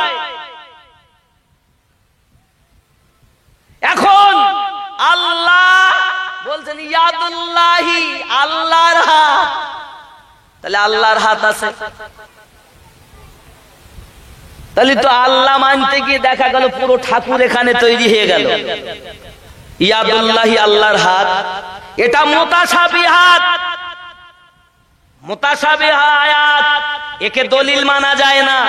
এখন আল্লাহ বলছেন ইয়াদুল্লাহি, আল্লাহর হাত। তাহলে আল্লাহর হাত আছে, তাহলে তো আল্লাহ মানতে গিয়ে দেখা গেল পুরো ঠাকুর এখানে তৈরি হয়ে গেল। ইয়াদুল্লাহি, আল্লাহর হাত, এটা মুতাশাবিহাত, মুতাশাবিহ আয়াত, একে দলিল মানা যায় না।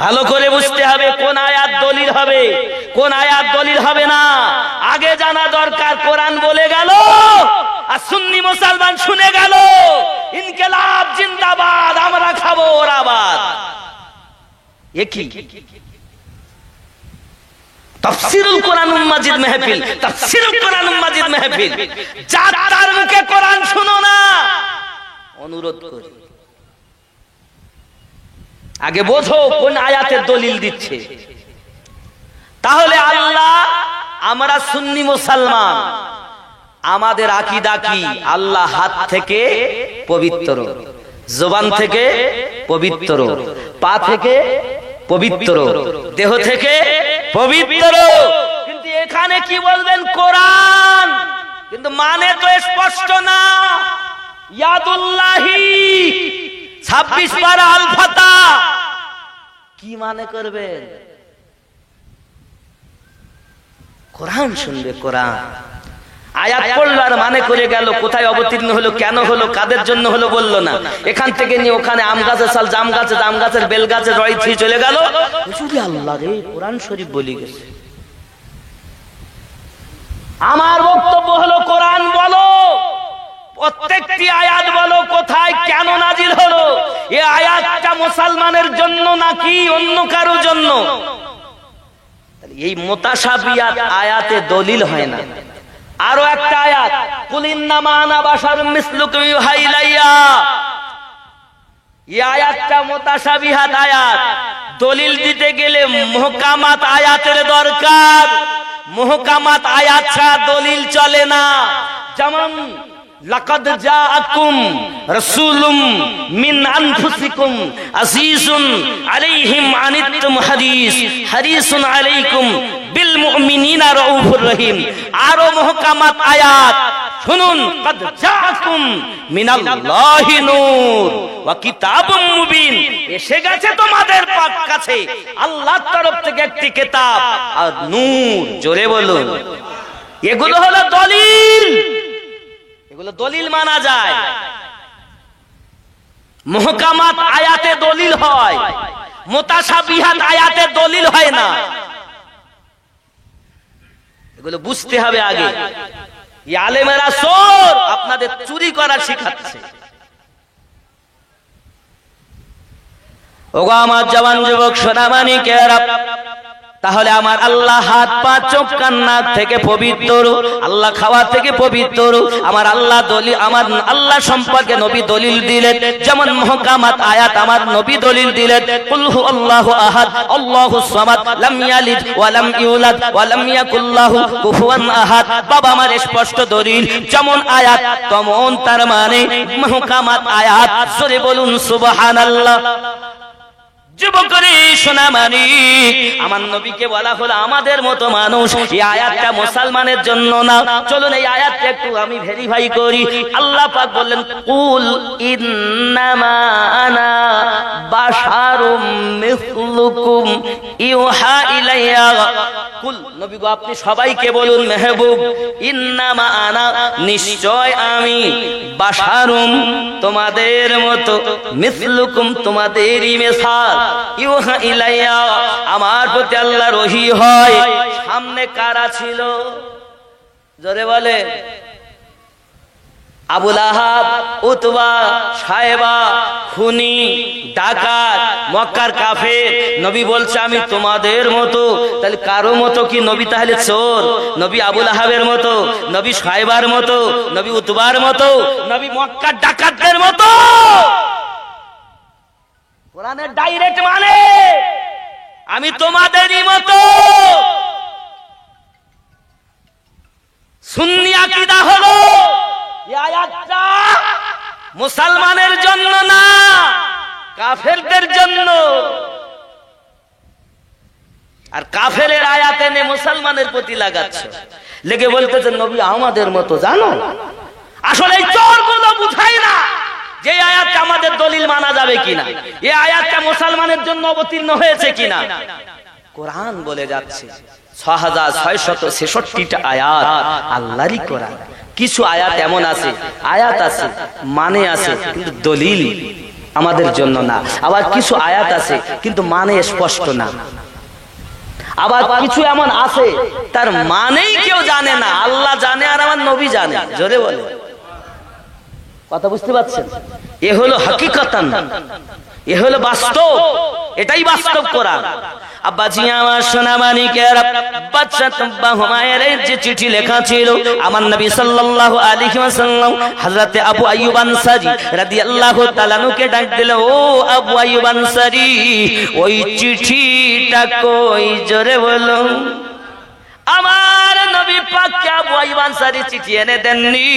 ভালো করে বুঝতে হবে কোন আয়াত দলিল হবে, কোন আয়াত দলিল হবে না। আগে জানা দরকার। কোরআন বলে গেল আর সুন্নি মুসলমান শুনে গেল, ইনকিলাব জিন্দাবাদ, আমরা খাবো ওরা বাদ। একই তাফসীরুল কোরআনুল মাজিদ মাহফিল, তাফসীরুল কোরআনুল মাজিদ মাহফিল। যার মুখে কোরআন শুনো না, অনুরোধ করি আগে বোঝো কোন আয়াতের দলিল দিচ্ছে। তাহলে আল্লাহ, আমরা সুন্নি মুসলমান, আমাদের আকীদা কি? আল্লাহ হাত থেকে পবিত্র, জবান থেকে পবিত্র, পা থেকে পবিত্র, দেহ থেকে পবিত্র। কিন্তু এখানে কি বলবেন? কোরআন, কিন্তু মানে তো স্পষ্ট না। ইয়াদুল্লাহি 26 পারা আল ফাতহ, কি মানে করবেন? কোরআন শুনবে, কোরআন আয়াত পড়লো আর মানে করে গেল, কোথায় অবতীর্ণ হলো, কেন হলো, কাদের জন্য হলো বললো না। এখান থেকে নিয়ে ওখানে আম গাছের সাল, জাম গাছের বেল গাছের রয় ছিঁড়ে চলে গেল। আল্লাহ রে, কোরআন শরীফ বলি গেছে। আমার বক্তব্য হলো কোরআন বলো, প্রত্যেকটি আয়াত বলো কোথায় কেন নাজিল হলো। এই আয়াতটা মুসলমানের জন্য নাকি অন্য কারো জন্য? এই মুতাশাবিহাত আয়াতে দলিল হয় না। আরো একটা আয়াত, কুল ইন্নামা আনা বাশারুম মিসলুকুম ইউহা ইলাইয়া, এই আয়াতটা মুতাশাবিহাত আয়াত। দলিল দিতে গেলে মুহকামাত আয়াতের দরকার। মুহকামাত আয়াত ছাড়া দলিল চলে না। যেমন লাকাদ জাআকুম রাসূলুম মিন আনফুসিকুম আজিজুন আলাইহিম আনিতুম হারিসুন আলাইকুম বিল মুমিনিনা রাউফুর রহিম। আরো মুহকামাত আয়াত শুনুন, কাদ জাআকুম মিনাল্লাহি নূর ওয়া কিতাবুম মুবিন, এসে গেছে তোমাদের কাছে আল্লাহর তরফ থেকে একটি কিতাব আর নূর। জোরে বলুন। এগুলো হলো দলিল, এগুলো দলিল মানা যায়। মুহকামাত আয়াতে দলিল হয়, মুতাশাবিহাত আয়াতে দলিল হয় না। এগুলো বুঝতে হবে আগে। এই আলেমেরা চোর, আপনাদের চুরি করা শিখাচ্ছে। ওগো আমার জওয়ান যুবক সোনামানিকেরা, তাহলে আমার আল্লাহ হাত পা চোখ কান নাক থেকে পবিত্র, আল্লাহ খাওয়া থেকে পবিত্র। আমার আল্লাহ দলিল, আমার আল্লাহ সম্পর্কে নবী দলিল দিলেন। যেমন মুহকামাত আয়াত আমার নবী দলিল দিলেন, কুল হুয়াল্লাহু আহাদ আল্লাহুস সামাদ লাম ইয়ালিদ ওয়া লাম ইউলাদ ওয়া লাম ইয়াকুল লাহু কুফুয়ান আহাদ। বাবা আমার স্পষ্ট দলিল, যেমন আয়াত তেমন তার মানে মুহকামাত আয়াত। জোরে বলুন সুবহানাল্লাহ। যুবকরে সোনামানি, আমার নবীকে বলা হলো আমাদের মতো মানুষ। এই আয়াতটা মুসলমানের জন্য না। চলুন এই আয়াতটা একটু আমি ভেরিফাই করি। আল্লাহ পাক বললেন, কুল ইন্নামা আনা বাশারুম মিসলুকুম ইউহা ইলাইয়া। কুল, নবী গো আপনি সবাইকে বলুন মেহবুব, ইন্নামা আনা, নিশ্চয় আমি, বাশারুম তোমাদের মতো, মিসলুকুম তোমাদেরই মিসাল, ইউহা ইলাইয়া আমার প্রতি আল্লাহর ওহী হয়। সামনে কারা ছিল? জোরে বলে। আবু লাহাব, উতবা, সায়বা, খুনি, ডাকাত, মক্কার কাফের। নবী বলছে আমি তোমাদের মতো। তাহলে কারো মতো কি নবী তাহলে চোর? নবী আবু লাহাবের মতো, নবী সায়বার মতো, নবী উতবার মতো, নবী মক্কার ডাকাতদের মতো? কোরআনের ডাইরেক্ট মানে আমি তোমাদেরই মতো। সুন্নি আকীদা হলো এই আয়াতটা মুসলমানের জন্য না, কাফেরদের জন্য। আর কাফেরের আয়াত এনে মুসলমানের প্রতি লাগাচ্ছে, লেগে বলতেছেন নবী আমাদের মতো। জানো আসলে এই চোরগুলো বুঝায় না যে আয়াতটা আমাদের দলিল মানা যাবে কিনা, এই আয়াতটা মুসলমানের জন্য অবতীর্ণ হয়েছে কিনা। কোরআন বলে যাচ্ছে 6666টা আয়াত আল্লাহরই কোরআন। কিছু আয়াত এমন আছে, আয়াত আছে মানে আছে কিন্তু দলিল আমাদের জন্য না। আবার কিছু আয়াত আছে কিন্তু মানে স্পষ্ট না। আবার কিছু এমন আছে তার মানেই কেউ জানে না, আল্লাহ জানে আর আমার নবী জানে। জোরে বলে, কথা বুঝতে পারছেন? এ হলো হাকিকতান, এ হলো বাস্তব, এটাই বাস্তব কোরআন। আব্বাজি আমার সোনামানিকেরা, বাদশা তুব্বা হুমায়ুনের যে চিঠি লেখা ছিল আমার নবী সাল্লাল্লাহু আলাইহি ওয়াসাল্লাম হযরতে আবু আইয়ুব আনসারী রাদিয়াল্লাহু তাআলা নুকে ডাক দিল, ও আবু আইয়ুব আনসারী, ওই চিঠিটা কই? জোরে বলো। আমার নবী পাককে আবু আইয়ুব আনসারী চিঠি এনে দেননি?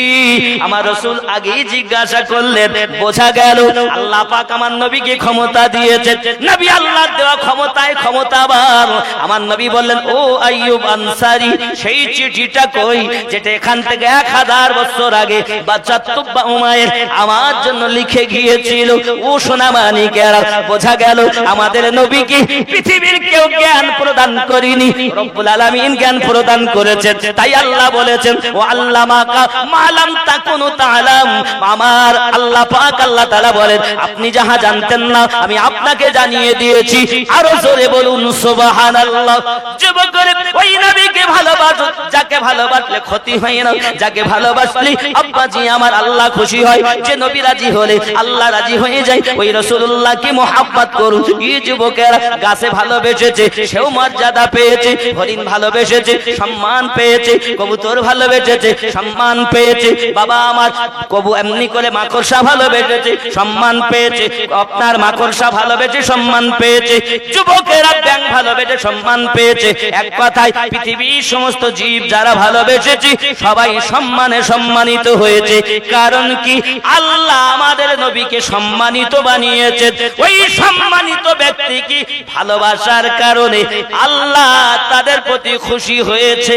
আমার রাসূল আগেই জিজ্ঞাসা করলেন। বোঝা গেল আল্লাহ পাক আমার নবীকে ক্ষমতা দিয়েছেন। নবী আল্লাহর দেওয়া ক্ষমতায় ক্ষমতাবান। আমার নবী বললেন, ও আইয়ুব আনসারী, সেই চিঠিটা কই যেটা এখান থেকে 1000 বছর আগে বাচ্চা তুব্বা উমায়ের আমার জন্য লিখে গিয়েছিল? ও সোনা মানিকেরা, বোঝা গেল আমাদের নবীকে পৃথিবীর কেউ জ্ঞান প্রদান করেনি, রব্বুল আলামিন জ্ঞান প্রদান করেছেন। তাই আল্লাহ বলেছেন, ও আল্লামাকা মা লাম তাকুনু তাআলাম। আমার আল্লাহ পাক আল্লাহ তাআলা বলেন, আপনি যাহা জানতেন না আমি আপনাকে জানিয়ে দিয়েছি। আরো জোরে বলুন সুবহানাল্লাহ। যুবকরা, ওই নবীকে ভালোবাসো যাকে ভালোবাসলে ক্ষতি হয় না, যাকে ভালোবাসলে আব্বাজি আমার আল্লাহ খুশি হয়। যে নবী রাজি হলে আল্লাহ রাজি হয়ে যায়, ওই রাসূলুল্লাহকে মুহাব্বত করুন। এই যুবকেরা গাছে ভালোবেসেছে, সেও মর্যাদা পেয়েছে। হরিণ ভালোবেসেছে, সম্মান পেয়েছে। কবুতর ভালোবেসেছে, সম্মান পেয়েছে। বাবা আমার কবু এমনি করে মাকড়সা ভালোবেসেছে, সম্মান পেয়েছে। আপনার মাকড়সা ভালোবেসে সম্মান পেয়েছে। যুবকেরা ব্যাঙ ভালোবেসে সম্মান পেয়েছে। এক কথায় পৃথিবীর সমস্ত জীব যারা ভালোবেসেছে সবাই সম্মানে সম্মানিত হয়েছে। কারণ কি? আল্লাহ আমাদের নবীকে সম্মানিত বানিয়েছেন। ওই সম্মানিত ব্যক্তিকে ভালোবাসার কারণে আল্লাহ তাদের প্রতি খুশি হয়েছে।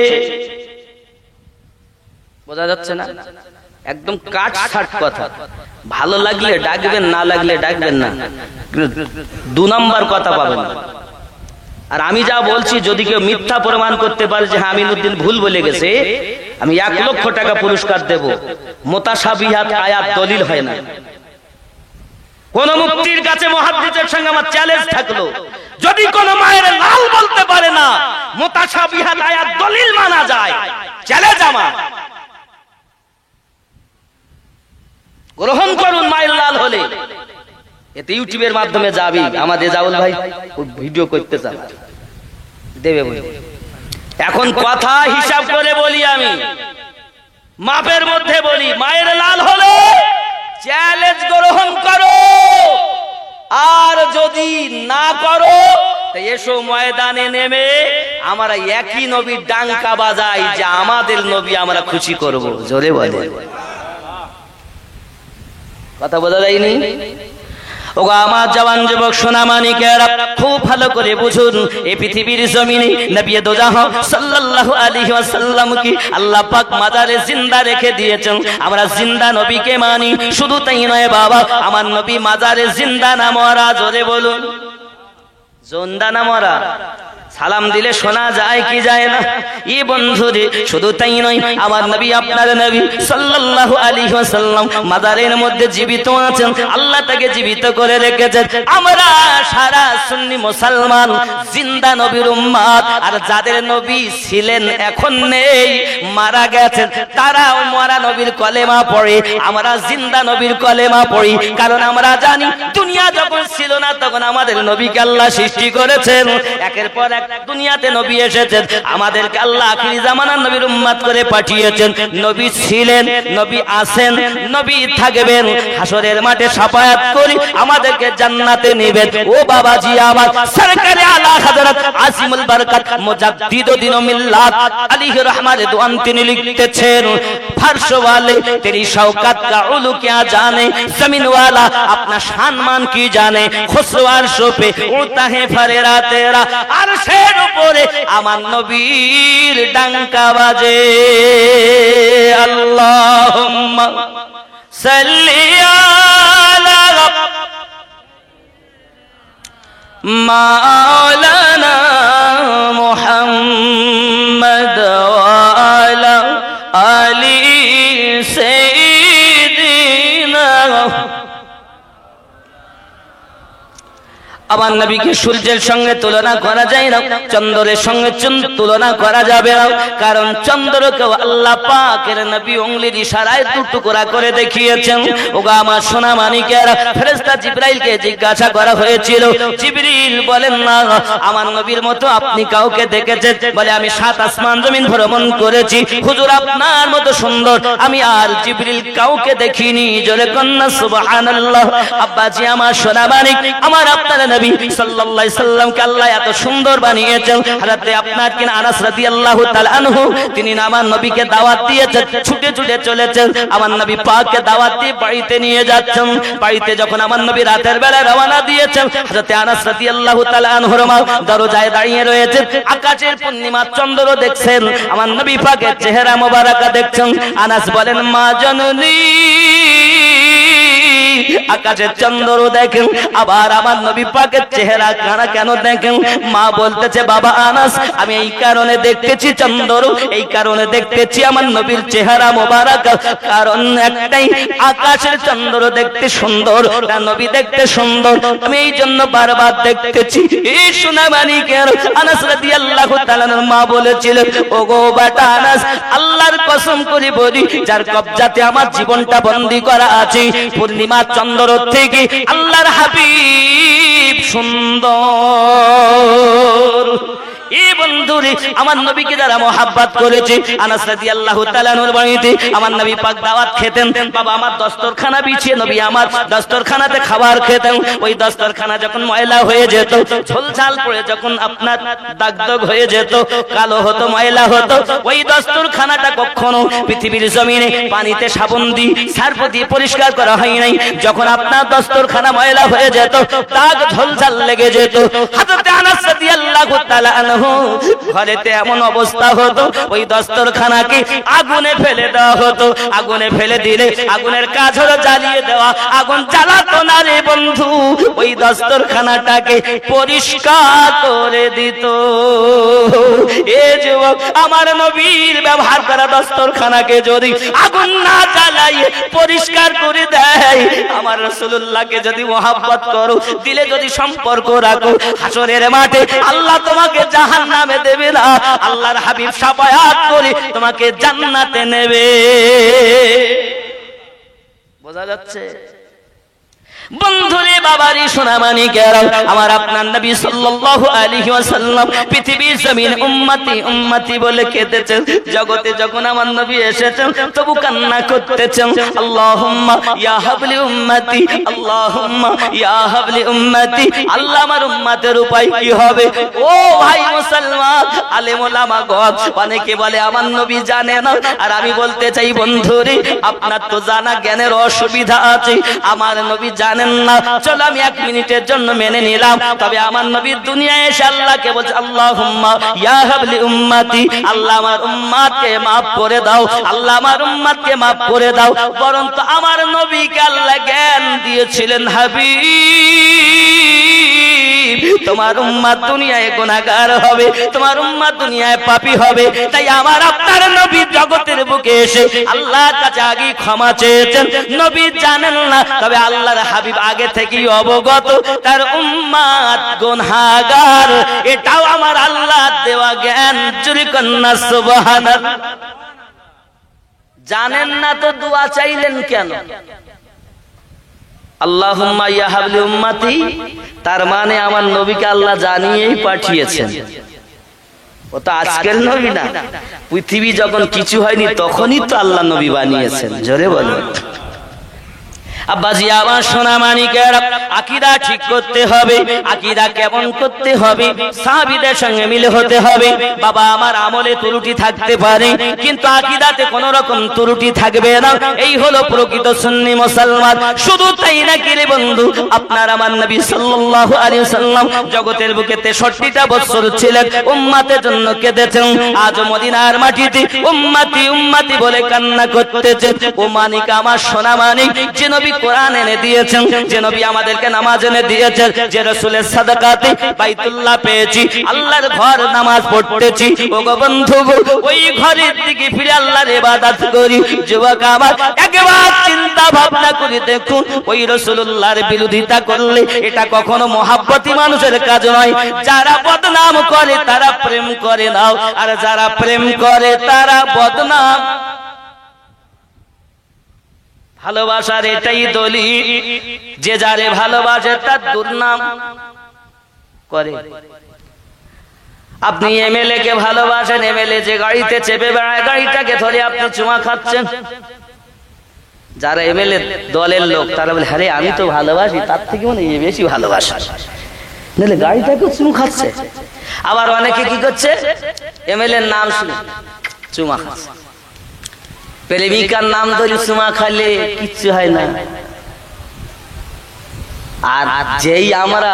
বোঝা যাচ্ছে না? একদম কাট ছাট কথা। ভালো লাগলে ডাকবেন, না লাগলে ডাকবেন না। 2 নম্বর কথা পাবেন না। আর আমি যা বলছি যদি কেউ মিথ্যা প্রমাণ করতে পারে যে আমিনুদ্দিন ভুল বলে গেছে, আমি 1 লক্ষ টাকা পুরস্কার দেব। মুতাশাবিহাত আয়াত দলিল হয় না। কোন মুফতির কাছে মুহাদ্দিসের সঙ্গে আমার চ্যালেঞ্জ থাকলো, যদি কোন মায়ের লাল বলতে পারে না, মুতাশাবিহাত আয়াত দলিল মানা যায়, চ্যালেঞ্জ আমার। গ্রহণ করুন মায়ের লাল হলে। এতে ইউটিউবের মাধ্যমে যাবি। আমাদের জাউল ভাই ভিডিও করতে চান, দেবে বলি। এখন কথা হিসাব করে বলি, আমি মাপের মধ্যে বলি। মায়ের লাল হলে চ্যালেঞ্জ গ্রহণ করো, আর যদি না করো এসো ময়দানে নেমে আমরা একই নবীর ডাঙ্কা বাজাই যে আমাদের নবী আমরা খুশি করব। জোরে বলে কথা বোঝা যায়নি? ওগো আমার জওয়ান যুবক সোনা মানিকেরা, খুব ভালো করে বুঝুন। এই পৃথিবীর জমিনে নবী দোজাহ সাল্লাল্লাহু আলাইহি ওয়াসাল্লামকে আল্লাহ পাক মাজারে জিন্দা রেখে দিয়েছেন। আমরা জিন্দা নবীকে মানি। শুধু তাই নয় বাবা, আমার নবী মাজারে জিন্দা না মরা। জোরে বলুন, জিন্দা না মরা। সালাম দিলে শোনা যায় কি যায় না? ই বন্ধুরে, শুধু তাই নয়, আমার নবী আপনার নবী সাল্লাল্লাহু আলাইহি ওয়াসাল্লাম মাজারের মধ্যে জীবিত আছেন। আল্লাহ তাকে জীবিত করে রেখেছেন। আমরা সারা সুন্নি মুসলমান জিন্দা নবীর উম্মত। আর যাদের নবী ছিলেন এখন নেই, মারা গেছেন, তারাও মরা নবীর কলেমা পড়ে। আমরা জিন্দা নবীর কলেমা পড়ি। কারণ আমরা জানি দুনিয়া যখন ছিল না তখন আমাদের নবীকে আল্লাহ সৃষ্টি করেছেন। একের পর এক দুনিয়াতে নবী এসেছেন। আমাদেরকে আল্লাহ আখিরি জামানার নবীর উম্মত করে পাঠিয়েছেন। নবী ছিলেন, নবী আছেন, নবী থাকবেন। হাসরের মাঠে শাফায়াত করি আমাদেরকে জান্নাতে নেবেন। ও বাবাজি আমার, সরকারে আলা হযরত আসিমুল বরকত মুজাদ্দিদুদ্দিন মিল্লাত আলাইহি রহমাত দোয়ান তিনি লিখতেছেন, फर्श वाले तेरी शौकत का उलू क्या जाने, जमीन वाला अपना शान मान की जाने, खुसरो अर्शों पे उड़ता है फरेरा तेरा, अर्शेर ऊपरे आमान नबीर डंका बाजे। अल्लाहुम्मा सल्ली अला मौलाना मुहम्मद वाला अली सैयदना। আমার নবীকে সূর্যের সঙ্গে তুলনা করা যায় না, চন্দ্রের সঙ্গে তুলনা করা যাবে না। কারণ চন্দ্রকে আল্লাহ পাকের নবী উংলির ইশারায় টুকরা করে দেখিয়েছেন। ওগো আমার সোনা মানিকেরা, ফেরেশতা জিবরাইলকে জিজ্ঞাসা করা হয়েছিল, জিবরিল বলেন না আমার নবীর মতো আপনি কাউকে দেখেছেন? বলে আমি 7 আসমান জমিন ভ্রমণ করেছি, হুজুর আপনার মতো সুন্দর আমি আর জিবরিল কাউকে দেখিনি। জোরে কন্না সুবহানাল্লাহ। আব্বাজি আমার সোনা মানিক, আমার আপনার নবী সাল্লাল্লাহু আলাইহি সাল্লামকে আল্লাহ এত সুন্দর বানিয়েছেন। হযরত আপনার কিনা আনাস রাদিয়াল্লাহু তাআলা আনহু তিনি আমার নবীকে দাওয়াত দিয়েছেন, ছুটে ছুটে চলেছেন আমার নবী পাককে দাওয়াত দিয়ে বাড়িতে নিয়ে যাচ্ছেন। বাড়িতে যখন আমার নবী রাতের বেলা রওনা দিয়েছেন, হযরত আনাস রাদিয়াল্লাহু তাআলা আনহুর মা দরজায় দাঁড়িয়ে রয়েছেন, আকাশের পূর্ণিমা চন্দ্র দেখছেন, আমার নবী পাকের চেহারা মোবারকা দেখছেন। আনাস বলেন, মা জননী আকাশের চন্দ্র দেখেন, আবার আমার নবী পাকের চেহারা কানা কেন দেখেন? মা বলতেছে, বাবা আনাস আমি এই কারণে দেখতেছি চন্দ্র, এই কারণে দেখতেছি আমার নবীর চেহারা মোবারক, কারণ একটাই, আকাশের চন্দ্র দেখতে সুন্দর, তার নবী দেখতে সুন্দর, আমি এই জন্য বারবার দেখতেছি। এই সোনা মানিকের আনাস রাদিয়াল্লাহু তাআলা মা বলেছিলেন, ওগো বেটা আনাস, আল্লাহর কসম করে বলি যার কবজাতে আমার জীবনটা বন্দী করা আছে, পূর্ণিমা চন্দ্র থেকে আল্লাহর হাবিব সুন্দর। এই বন্ধুরে আমার নবীকে যারা মোহাব্বত করেছে, আনাস রাদিয়াল্লাহু তাআলা আনহুর বাড়িতে আমার নবী পাক দাওয়াত খেতেন। বাবা আমার দস্তরখানা বিছিয়ে নবী আমার দস্তরখানাতে খাবার খেতেন। ওই দস্তরখানা যখন ময়লা হয়ে যেত, ঝোলঝাল পড়ে যখন আপনার দাগদাগ হয়ে যেত, কালো হতো, ময়লা হতো, ওই দস্তরখানাটা কখনো পৃথিবীর জমিনে পানিতে সাবান দিয়ে সার্ফ দিয়ে পরিষ্কার করা হয় নাই। যখন আপনার দস্তরখানা ময়লা হয়ে যেত, দাগ ঝোলঝাল লেগে যেত, হযরত আনাস রাদিয়াল্লাহু তাআলা আনহু ঘরেতে এমন অবস্থা হতো, ওই দস্তরখানাকে আগুনে ফেলে দেওয়া হতো। আগুনে ফেলে দিলে আগুনের কাজ হলো জ্বালিয়ে দেওয়া, আগুন জ্বালাতো না রে বন্ধু, ওই দস্তরখানাটাকে পরিষ্কার করে দিত। এ যুবক, আমার নবীর ব্যবহার করা দস্তরখানাকে যদি আগুন না জ্বালাইয়ে পরিষ্কার করে দেয়, আমার রাসূলুল্লাহকে যদি মোহাব্বত করো, দিলে যদি সম্পর্ক রাখো, হাসরের মাঠে আল্লাহ তোমাকে জাহান্নামে দেবে না, আল্লাহর হাবিব শাফায়াত করে তোমাকে জান্নাতে নেবে। বোঝা যাচ্ছে বন্ধুরে? বাবারি সোনামানিকেরা, আমার আপনার নবী সাল্লাল্লাহু আলাইহি ওয়াসাল্লাম পৃথিবীর জমিনে উম্মতি উম্মতি বলে কেঁদেছেন। জগতে যখন আমার নবী এসেছেন তবু কান্না করতেছেন, আল্লাহুম্মা ইয়া হাবলি উম্মতি, আল্লাহুম্মা ইয়া হাবলি উম্মতি। আল্লাহ আমার উম্মতের উপায় কি হবে? ও ভাই মুসলমান, আলেম ওলামা গণ অনেকে বলে আমার নবী জানে না, আর আমি বলতে চাই বন্ধুরে, আপনার তো জানা জ্ঞানের অসুবিধা আছে, আমার নবী জানেন না। চলো আমি 1 মিনিটের জন্য মেনে নিলাম, তবে আমার নবী দুনিয়ায় এসে আল্লাহকে বলছে, আল্লাহুম্মা ইয়া হাবলি উম্মতি, আল্লাহ আমার উম্মতকে maaf করে দাও, আল্লাহ আমার উম্মতকে maaf করে দাও। বরং তো আমার নবীকে আল্লাহ জ্ঞান দিয়েছিলেন, হাবিব তোমার উম্মত দুনিয়ায় গুনাহগার হবে, তোমার উম্মত দুনিয়ায় পাপী হবে। তাই আমার আপনার নবী জগতের বুকে এসে আল্লাহর কাছে আগে ক্ষমা চেয়েছেন। নবী জানেন না, তবে আল্লাহর হাবিব আগে থেকেই অবগত তার উম্মত গুনাহগার, এটাও আমার আল্লাহ দেওয়া জ্ঞান। জোরে কন্না সুবহানাল্লাহ। জানেন না তো দোয়া চাইলেন কেন? আল্লাহুম্মা ইয়া হাবলি উম্মতি, তার মানে আমার নবীকে আল্লাহ জানিয়েই পাঠিয়েছেন। ও তো আজকের নবী না, পৃথিবী যখন কিছু হয়নি তখনই তো আল্লাহ নবী বানিয়েছেন। জোরে বলুন। আব্বাজি আমার সোনা মানিকেরা, আকীদা ঠিক করতে হবে। আকীদা কেমন করতে হবে? সাহাবীদের সঙ্গে মিলে হতে হবে। বাবা আমার আমলে ত্রুটি থাকতে পারে, কিন্তু আকীদাতে কোনো রকম ত্রুটি থাকবে না। এই হলো প্রকৃত সুন্নি মুসলমান। শুধু তাই না কি রে বন্ধু, আপনার আমার নবী সাল্লাল্লাহু আলাইহি ওয়াসাল্লাম জগতের বুকে 63টা বছর ছিলেন, উম্মতের জন্য কেঁদেছেন। আজ মদিনার মাটিতে উম্মতি উম্মতি বলে কান্না করতেছেন। ও মানিক আমার সোনা মানিক, যে নবী কোরআন এনে দিয়েছেন, যে নবী আমাদেরকে নামাজ এনে দিয়েছেন, যে রাসূলের সাদাকাতে বাইতুল্লাহ পেয়েছি, আল্লাহর ঘর নামাজ পড়তেছি, ও গো বন্ধু ওই ঘরের দিকে ফিরে আল্লাহর ইবাদত করি। যুবক আমার একবার চিন্তা ভাবনা করে দেখুন, ওই রাসূলুল্লাহর বিরোধিতা করলে এটা কখনো মহাব্বতি মানুষের কাজ নয়। যারা বদনাম করে তারা প্রেম করে নাও, আর যারা প্রেম করে তারা বদনাম। ভালোবাসার এটাই দলিল, যে যারে ভালোবাসে তার দুর্নাম করে। আপনি এমএলএ কে ভালোবাসেন, এমএলএ যে গাড়িতে চেপে বেড়ায় গাড়িটাকে ধরে আপনি চুমা খাচ্ছেন। যারা এমএলএ দলের লোক তারা বলে, আরে আমি তো ভালোবাসি, তার থেকে মনে হয় বেশি ভালোবাসা। নাহলে গাড়িটাকে চুমু খাচ্ছে। আবার অনেকে কি করছে, এমএলএ এর নাম শুনে চুমা খাচ্ছে। প্রেমিকার নাম ধরে চুমা খালে কিচ্ছু হয় না। আর যেই আমরা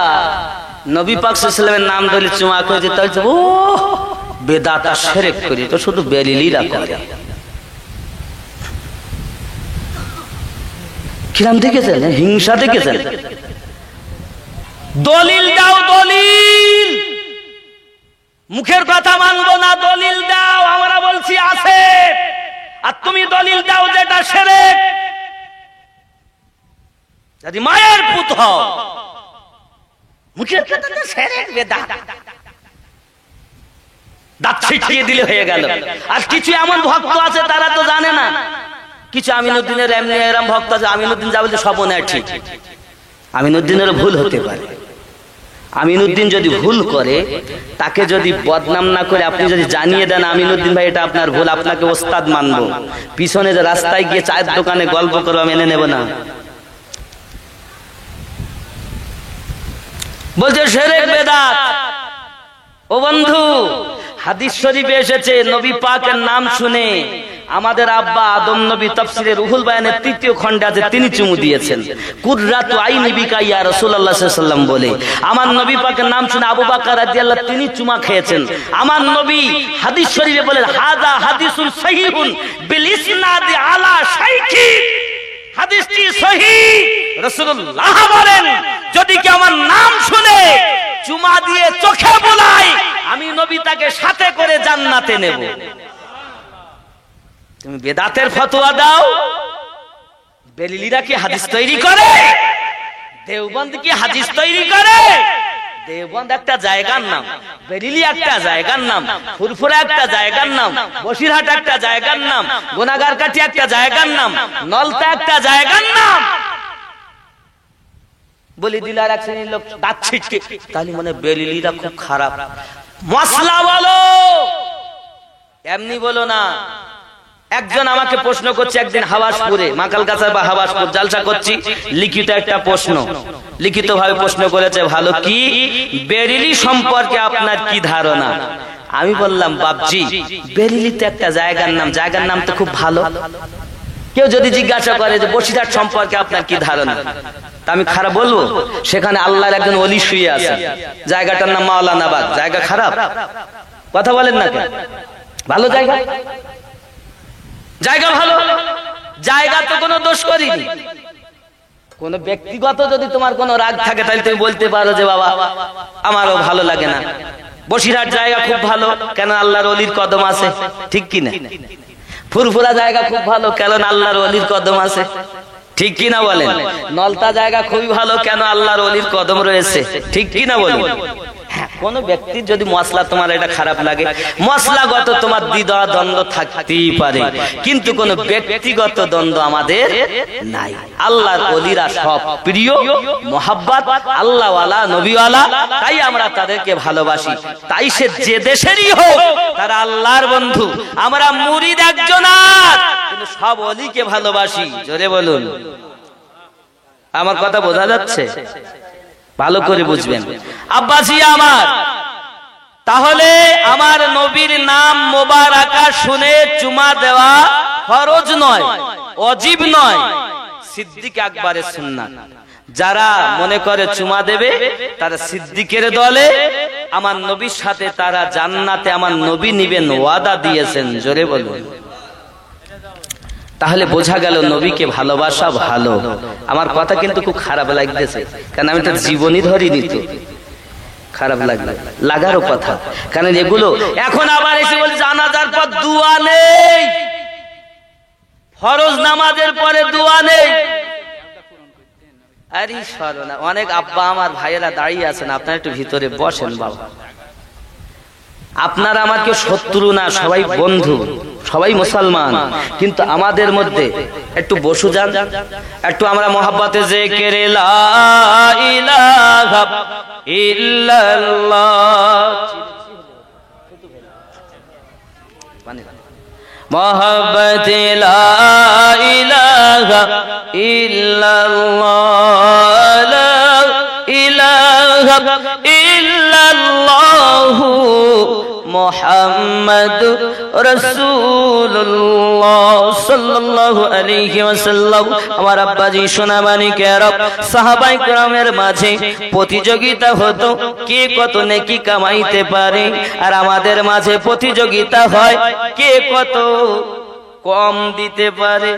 নবী পাক সাল্লাল্লাহু আলাইহি ওয়াসাল্লামের নাম ধরে চুমা খাই, তাই ও বেদাত আর শিরক করি, তো শুধু বেরিলিরা করে। কিরাম দেখেছেন, হিংসা দেখেছেন। দলিল দাও, দলিল। মুখের কথা মানবো না, দলিল দাও। আমরা বলছি আছে, আর তুমি দলিল দাও যেটা শিরক। যদি মায়ের পুত হও, মুখের কথা তো শিরক বেদাত, দাঁত ছিটিয়ে দিলে হয়ে গেল। আর কিছু এমন ভক্ত আছে তারা তো জানে না। কিছু আমিনুদ্দিনের এমনি এরম ভক্ত আছে, আমিনুদ্দিন যা বলছে সব মনে হয় ঠিক। আমিনুদ্দিনের ভুল হতে পারে। আমিনুদ্দিন যদি ভুল করে, তাকে যদি বদনাম না করে আপনি যদি জানিয়ে দেন আমিনুদ্দিন ভাই এটা আপনার ভুল, আপনাকে ওস্তাদ মানবো, পিছনে যে রাস্তায় গিয়ে চায়ের দোকানে গল্প করবো মেনে নেব না। বলছে শিরক বেদাত। ও বন্ধু, হাদিস শরীফে এসেছে নবী পাকের নাম শুনে আমাদের আব্বা আদম নবী তাফসীরে রুহুল বায়ানের ৩য় খণ্ডে আছে, তিনি চুমু দিয়েছেন। কুররাতু আইনি বিকা ইয়া রাসূলুল্লাহ সাল্লাল্লাহু আলাইহি ওয়াসাল্লাম বলে আমার নবী পাকের নাম শুনে আবু বকর রাদিয়াল্লাহু তিনি চুমা খেয়েছেন। আমার নবী হাদিস শরীফে বলেন হাযা হাদিসুন সহিহুন বিল ইসনাদি আলা শাইখি, হাদিসটি সহিহ। রাসূলুল্লাহ বলেন যদি কেউ আমার নাম শুনে চুমা দিয়ে চোখে বোলায়, আমি নবী তাকে সাথে করে জান্নাতে নেব। তুমি বেদাতের ফতোয়া দাও, বেরিলিরা কি হাদিস তৈরি করে? দেওবন্দ কি হাদিস তৈরি করে? দেওবন্দ একটা জায়গার নাম, বেরিলি একটা জায়গার নাম, ফুরফুরা একটা জায়গার নাম, বসিরহাট একটা জায়গার নাম, গোনাগারকাঠি একটা জায়গার নাম, নলতা একটা জায়গার নাম। বলি দিলার এক শ্রেণীর লোক দাঁত ছিটকে, তাহলে মানে বেরিলিরা খুব খারাপ। মশলা বলো, এমনি বলো না। একজন আমাকে প্রশ্ন করছে একদিন হাওয়াসপুরে, মাকালগাছার বা হাওয়াসপুর জালসা করছি, লিখিত একটা প্রশ্ন, লিখিত ভাবে প্রশ্ন করেছে, ভালো কি বেরিলি সম্পর্কে আপনার কি ধারণা? আমি বললাম বাপজি, বেরিলিতে একটা জায়গার নাম, জায়গার নাম তো খুব ভালো। কেউ যদি জিজ্ঞাসা করে যে বসিরহাট সম্পর্কে আপনার কি ধারণা, তা আমি খারাপ বলবো? সেখানে আল্লাহর একজন ওলি শুয়ে আছে, জায়গাটার নাম মাওলানাবাদ, জায়গা খারাপ? কথা বলেন না কেন? ভালো জায়গা, জায়গা ভালো, জায়গা তো কোনো দোষ করিনি। কোন ব্যক্তিগত যদি তোমার কোনো রাগ থাকে তাহলে তুমি বলতে পারো যে বাবা আমারও ভালো লাগে না। বসিরহাট জায়গা খুব ভালো, কেন আল্লাহর ওলির কদম আছে, ঠিক কি না? ফুরফুরা জায়গা খুব ভালো, কেন আল্লাহর ওলির কদম আছে, ঠিক কি না বলেন? নলতা জায়গা খুবই ভালো, কেন আল্লাহর ওলির কদম রয়েছে, ঠিক কি না বলেন? কোন ব্যক্তির যদি মশলা তোমার এটা খারাপ লাগে, মশলাগত তোমার দ্বিধা দ্বন্দ্ব থাকতেই পারে, কিন্তু কোন ব্যক্তিগত দ্বন্দ্ব আমাদের নাই। আল্লাহর ওলিরা সব প্রিয়, মোহাব্বত, আল্লাহওয়ালা, নবীওয়ালা, তাই আমরা তাদেরকে ভালোবাসি। তাই সে যে দেশেরই হোক, তারা আল্লাহর বন্ধু। আমরা মুরিদ একজন, কিন্তু সব ওলিকে ভালোবাসি। জোরে বলুন, আমার কথা বোঝা যাচ্ছে? ভালো করে বুঝবেন আব্বাসি আমার। তাহলে আমার নবীর নাম মোবারকা শুনে চুমা দেওয়া ফরজ নয়, ওয়াজিব নয়, সিদ্দিক আকবরের সুন্নাত। যারা মনে করে চুমা দেবে তারা সিদ্দিকের দলে, আমার নবীর সাথে তারা জান্নাতে আমার নবী নিবেন ওয়াদা দিয়েছেন। জোরে বলুন। তাহলে বোঝা গেল নবীকে ভালোবাসা ভালো। আমার কথা কিন্তু খুব খারাপ লাগতেছে, কারণ আমি তার জীবনী ধরিনি, তো খারাপ লাগলো, লাগারও কথা। কারণ এগুলো এখন আবার এসে বলে জানাজার পর দোয়া নেই, ফরজ নামাজের পরে দোয়া নেই। আরে সরনা, অনেক আব্বা আমার ভাইয়েরা দাঁড়িয়ে আছেন, আপনারা একটু ভিতরে বসেন বাবা। আপনারা আমার কেউ শত্রু না, সবাই বন্ধু, সবাই মুসলমান, কিন্তু আমাদের মধ্যে একটু বসু যান, একটু আমরা মোহাব্বতে জিকিরে লা ইলাহা ইল্লাল্লাহ, মোহাব্বতে লা ইলাহা ইল্লাল্লাহ, লা ইলাহা ইলাহা ইল্লাল্লাহু মুহাম্মাদুর রাসূলুল্লাহ সাল্লাল্লাহু আলাইহি ওয়াসাল্লাম। আমার আব্বাজি সোনামানিকেরা, সাহাবায়ে কেরামের মাঝে প্রতিযোগিতা হতো কে কত নেকি কামাইতে পারে, আর আমাদের মাঝে প্রতিযোগিতা হয় কে কত কম দিতে পারে,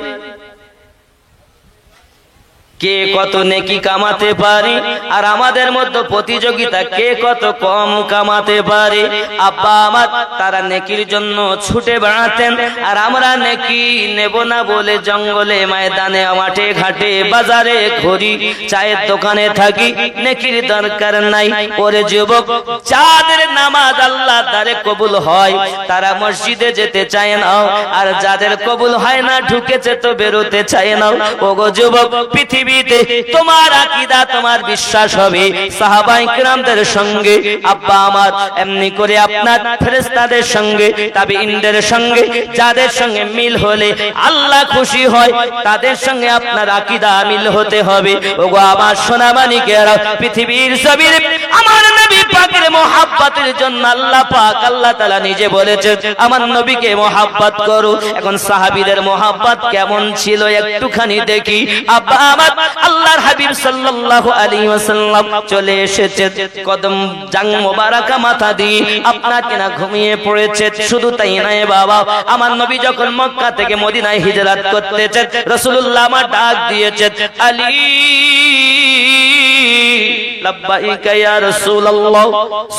কে কত নেকি কামাতে পারে। আর আমাদের মধ্যে প্রতিযোগিতা কে কত কম কামাতে পারে। আব্বা আমার তারা নেকির জন্য ছুটে বেড়াতেন, আর আমরা নেকি নেব না বলে জঙ্গলে, ময়দানে, মাঠে ঘাটে, বাজারে ঘুরি, চায়ের দোকানে থাকি, নেকির দরকার নাই। ওরে যুবক, যাদের নামাজ আল্লাহ দ্বারে কবুল হয় তারা মসজিদে যেতে চায় না, আর যাদের কবুল হয় না ঢুকেছে তো বেরোতে চায় না। ওগো যুবক, পৃথিবীতে তোমার আকীদা, তোমার বিশ্বাস হবে সাহাবায়ে কেরামদের সঙ্গে। আব্বা আমার, এমনি করে আপনার ফেরেশতাদের সঙ্গে, তাবিঈনদের সঙ্গে, যাদের সঙ্গে মিল হলে আল্লাহ খুশি হয় তাদের সঙ্গে আপনার আকীদা মিল হতে হবে। ওগো আমার সোনামানিকেরা, পৃথিবীর জমিনে আমার নবী পাকের মুহাব্বতের জন্য আল্লাহ পাক, আল্লাহ তাআলা নিজে বলেছেন আমার নবীকে মুহাব্বত করো। এখন সাহাবীদের মুহাব্বত কেমন ছিল একটুখানি দেখি। আব্বা আমার, আল্লাহর হাবিব সাল্লাল্লাহু আলাইহি ওয়াসাল্লাম চলে এসেছে, কদম জাং মোবারকা মাথা দিয়ে আপনাকে না ঘুমিয়ে পড়েছে। শুধু তাই নয় বাবা, আমার নবী যখন মক্কা থেকে মদিনায় হিজরত করতেছেন, রাসূলুল্লাহ আমার ডাক দিয়েছেন, আলী লাব্বাইকা ইয়া রাসূলুল্লাহ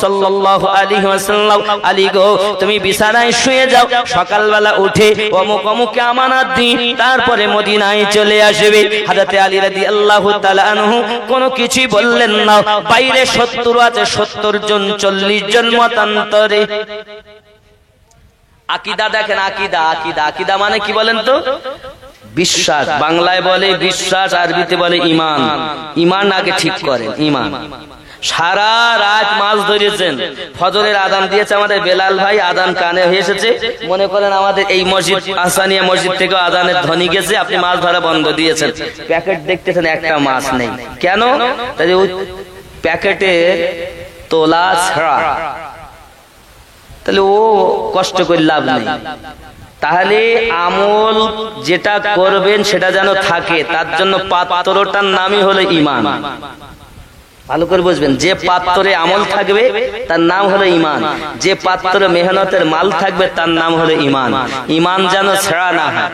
সাল্লাল্লাহু আলাইহি ওয়াসাল্লাম। আলী গো, তুমি বিছানায় শুয়ে যাও, সকালবেলা উঠে অমুক অমুককে আমানত দিই, তারপরে মদিনায় চলে আসবে। হযরত আলী রাদিয়াল্লাহু তাআলা আনহু কোনো কিছুই বললেন না। বাইরে 70 আছে, 70 জন, 40 জন মতান্তরে। আকীদা দেখেন, আকীদা, আকীদা, আকীদা মানে কি বলেন তো? বিশ্বাস। বাংলায় বলে বিশ্বাস, আরবিতে বলে ঈমান। ঈমান আগে ঠিক করেন, ঈমান। সারা রাত মাছ ধরেছেন, ফজরের আযান দিয়েছে আমাদের বেলাল ভাই, আযান কানে হয়ে এসেছে, মনে করেন আমাদের এই মসজিদ আহসানিয়া মসজিদ থেকে আযানের ধ্বনি গেছে, আপনি মাছ ধরা বন্ধ দিয়েছেন, প্যাকেট দেখতেছেন একটা মাছ নেই। কেন? তাই ওই প্যাকেটের তোলা ছাড়া, তাহলে ও কষ্ট করে লাভ নেই। তাহলে আমল যেটা করবেন সেটা যেন থাকে, তার জন্য পাত্রটার নামই হলো ঈমান। ভালো করে বুঝবেন, যে পাত্রে আমল থাকবে তার নাম হলো ঈমান, যে পাত্রে মেহনতের মাল থাকবে তার নাম হলো ঈমান। ঈমান যেন ছেঁড়া না হয়,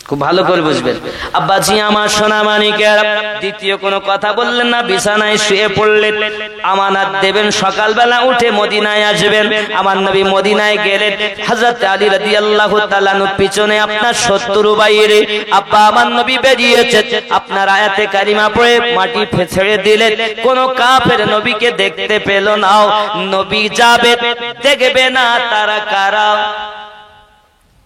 খুব ভালো করে বুঝবেন। আব্বাজি আমার সোনামানিকেরা, দ্বিতীয় কোনো কথা বললেন না, বিছানায় শুয়ে পড়লেন। আমানত দেবেন, সকালবেলা উঠে মদিনায় আসবেন। আমার নবী মদিনায় গেলেন, হযরত আলী রাদিয়াল্লাহু তাআলা পিছনে আপনার 70 বাইরে। আব্বা আমার নবী বেরিয়েছে, আপনার আয়াতে কারিমা পড়ে মাটি ছেড়ে দিলেন। কোন কাফের নবীকে দেখতে পেল না। নবী যাবে, দেখবে না তারা কারা?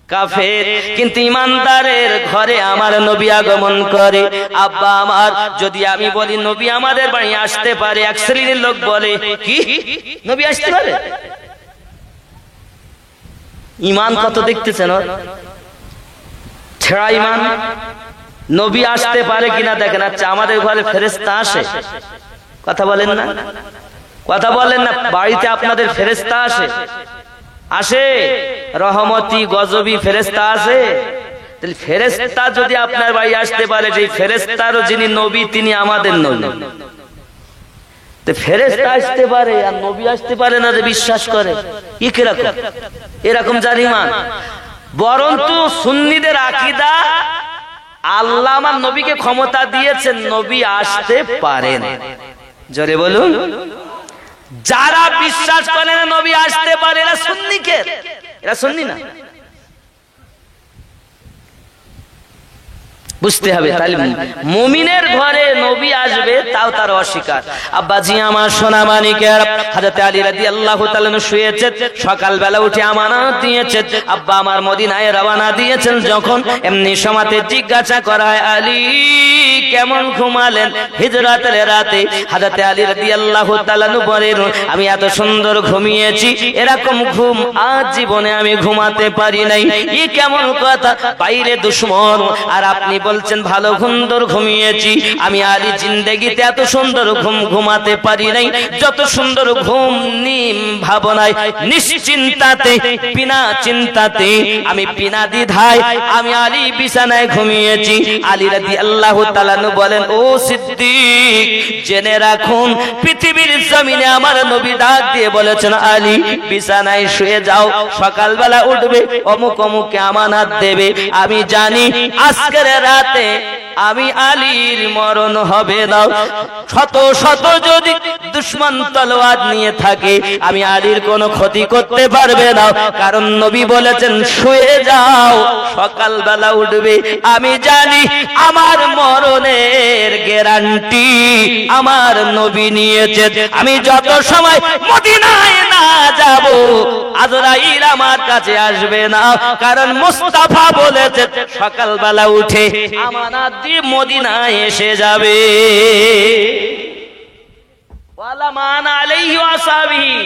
কাফের। কিন্তু ইমানদারের ঘরে আমার নবী আগমন করে। আব্বা আমার, যদি আমি বলি নবী আমাদের বাড়ি আসতে পারে, এক শ্রেণীর লোক বলে কি নবী আসতে পারে? ঈমান কত দেখতেছেন ওর, ছেঁড়া ঈমান। নবী আসতে পারে কিনা দেখেন। আচ্ছা, আমাদের ঘরে ফেরেশতা আসে? কথা বলেন না, কথা বলেন না। বাড়িতে আপনাদের ফেরেশতা আসে? আসে। রহমতি গজবি ফেরেশতা আছে। তাহলে ফেরেশতা যদি আপনার বাড়ি আসতে পারে, যে ফেরেশতারও যিনি নবী তিনি আমাদের নবী, তো ফেরেশতা আসতে পারে আর নবী আসতে পারে না, যে বিশ্বাস করে কিরকম? এরকম যার ঈমান। বরন্তু সুন্নিদের আকীদা, আল্লাহ আমার নবীকে ক্ষমতা দিয়েছেন, নবী আসতে পারেন। জোরে বলুন। যারা বিশ্বাস করে না নবী আসতে পারে, এরা সুন্নিকে, এরা সুন্নি না। বুঝতে হবে। তাহলে মুমিনের ঘরে নবী আসবে, তাও তার অস্বীকার। আব্বাজি আমার সোনামানিকের, হযরত আলী রাদিয়াল্লাহু তাআলা শুয়েছেন, সকালবেলা উঠে আমানত দিয়েছেন। আব্বা আমার মদিনায় রওনা দিয়েছেন যখন, এমনি সময়তে জিজ্ঞাসা করা হয়, আলী কেমন ঘুমালেন হিজরতের রাতে? হযরত আলী রাদিয়াল্লাহু তাআলা বলেন, আমি এত সুন্দর ঘুমিয়েছি, এরকম ঘুম আজ জীবনে আমি ঘুমাতে পারি নাই। এই কেমন কথা? বাইরে দুশমন আর আপনি বলছেন ভালো সুন্দর ঘুমিয়েছি, আমি আলী জিন্দেগিতে এত সুন্দর ঘুম ঘুমাতে পারি নাই, যত সুন্দর ঘুম নিম ভাবনায় নিশ্চিন্তাতে বিনা চিন্তাতে আমি বিনা দ্বিধায় আমি আলী বিছানায় ঘুমিয়েছি। আলী রাদিয়াল্লাহু তাআলা বলেন, ও সিদ্দিক জেনে রাখুন পৃথিবীর জমিনে আমার নবী ডাক দিয়ে বলেছেন, আলী বিছানায় শুয়ে যাও, সকালবেলা উঠবে, অমুক অমুককে আমানত দেবে। আমি জানি আজকের রাতে আমি আলীর মরণ হবে না। শত শত যদি দুশমন তলোয়ার নিয়ে থাকে আমি আলীর কোনো ক্ষতি করতে পারবে না, কারণ নবী বলেছেন শুয়ে যাও, সকালবেলা উঠবে। আমি জানি আমার মরণের গ্যারান্টি আমার নবী নিয়েছেন। আমি যত সময় মদিনায় না যাব আজরাইল আমার কাছে আসবে না, কারণ মুস্তাফা বলেছেন সকালবেলা উঠে আমানত দিয়ে মদিনায় এসে যাবে। ওয়ালা মান আলাইহি ওয়াসাবিহি,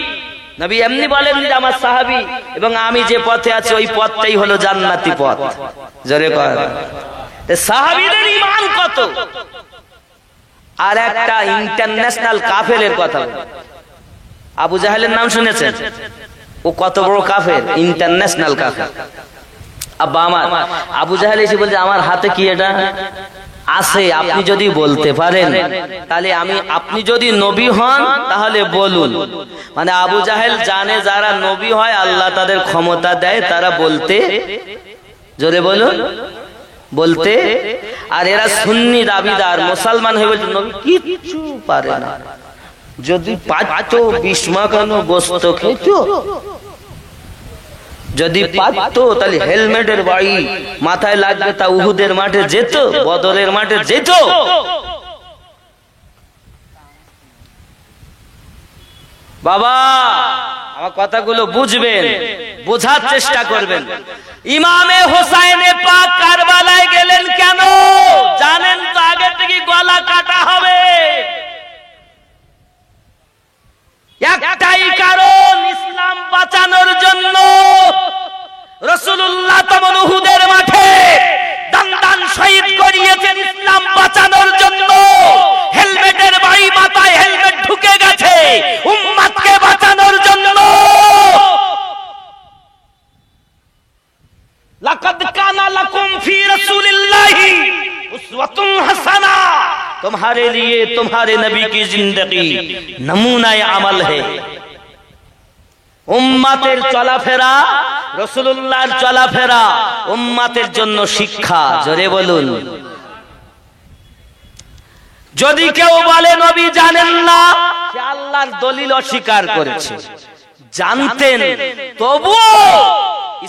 নবী এমনি বলেন যে আমার সাহাবী এবং আমি যে পথে আছি ওই পথটাই হলো জান্নাতি পথ। জোরে কর, সাহাবীদের ঈমান কত। আর একটা ইন্টারন্যাশনাল কাফেরের কথা, আবু জাহেলের নাম শুনেছেন? ও কত বড় কাফের, ইন্টারন্যাশনাল কাফের। আব্বা আমার আবু জাহেল এসে বলছে আমার হাতে কি এটা আছে, আপনি যদি বলতে পারেন তাহলে আমি, আপনি যদি নবী হন তাহলে বলুন। মানে আবু জাহেল জানে যারা নবী হয় আল্লাহ তাদের ক্ষমতা দেয় তারা বলতে, জোরে বলুন, বলতে। আর এরা সুন্নি দাবিদার মুসলমান হয়ে বলছে নবী কিচ্ছু পারে না, যদি পারতো বিস্মাকানো গোস্ত খেত, যদি পারতো তাহলে হেলমেটের বাড়ি মাথায় লাগবে, তা উহুদের মাঠে যেত, বদরের মাঠে যেত। বাবা আমার কথাগুলো বুঝবেন, বোঝার চেষ্টা করবেন। ইমামে হোসাইনে পাক কারবালায় গেলেন কেন জানেন তো? আগে থেকে গলা কাটা হবে, একটাই কারণ, ইসলাম বাঁচানোর জন্য। রাসূলুল্লাহ তখন উহুদের মাঠে দান শহীদ করিয়েছেন ইসলাম বাঁচানোর জন্য। হেলমেটের বাড়ি মাথায় হেলমেট ঢুকে গেছে উম্মতকে বাঁচানোর জন্য। লাকাদ কানা লাকুম ফি রাসূলিল্লাহি উসওয়াতুন হাসানা, तुम्हारे लिए तुम्हारे नबी की जिंदगी नमूनाए अमल है। উম্মতের চলাফেরা, রাসূলুল্লাহর চলাফেরা উম্মতের জন্য শিক্ষা। জোরে বলুন। যদি কেউ বলে নবী জানেন না, সে আল্লাহর দলিল অস্বীকার করেছে। জানতেন, তবুও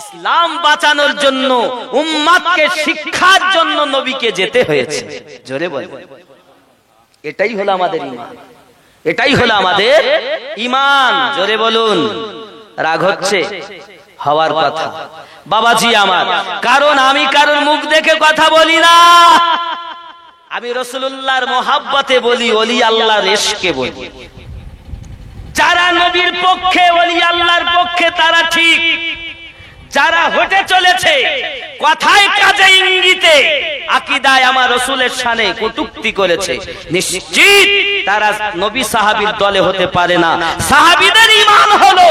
ইসলাম বাঁচানোর জন্য উম্মতকে শিক্ষার জন্য নবীকে যেতে হয়েছে। জোরে বলুন। এটাই হলো আমাদের ঈমান, এটাই হলো আমাদের ঈমান। জোরে বলুন। রাগ হচ্ছে? হওয়ার কথা বাবাজি আমার, কারণ আমি কারোর মুখ দেখে কথা বলি না, আমি রাসূলুল্লাহর মহব্বতে বলি, ওলি আল্লাহর ইশকে বলি। যারা নবীর পক্ষে, ওলি আল্লাহর পক্ষে তারা ঠিক, যারা হটে চলেছে কথায় কাজে ইঙ্গিতে আকীদায় আমার রাসূলের শানে কটূক্তি করেছে, নিশ্চিত তারা নবী সাহাবীর দলে হতে পারে না। সাহাবীদের ঈমান হলো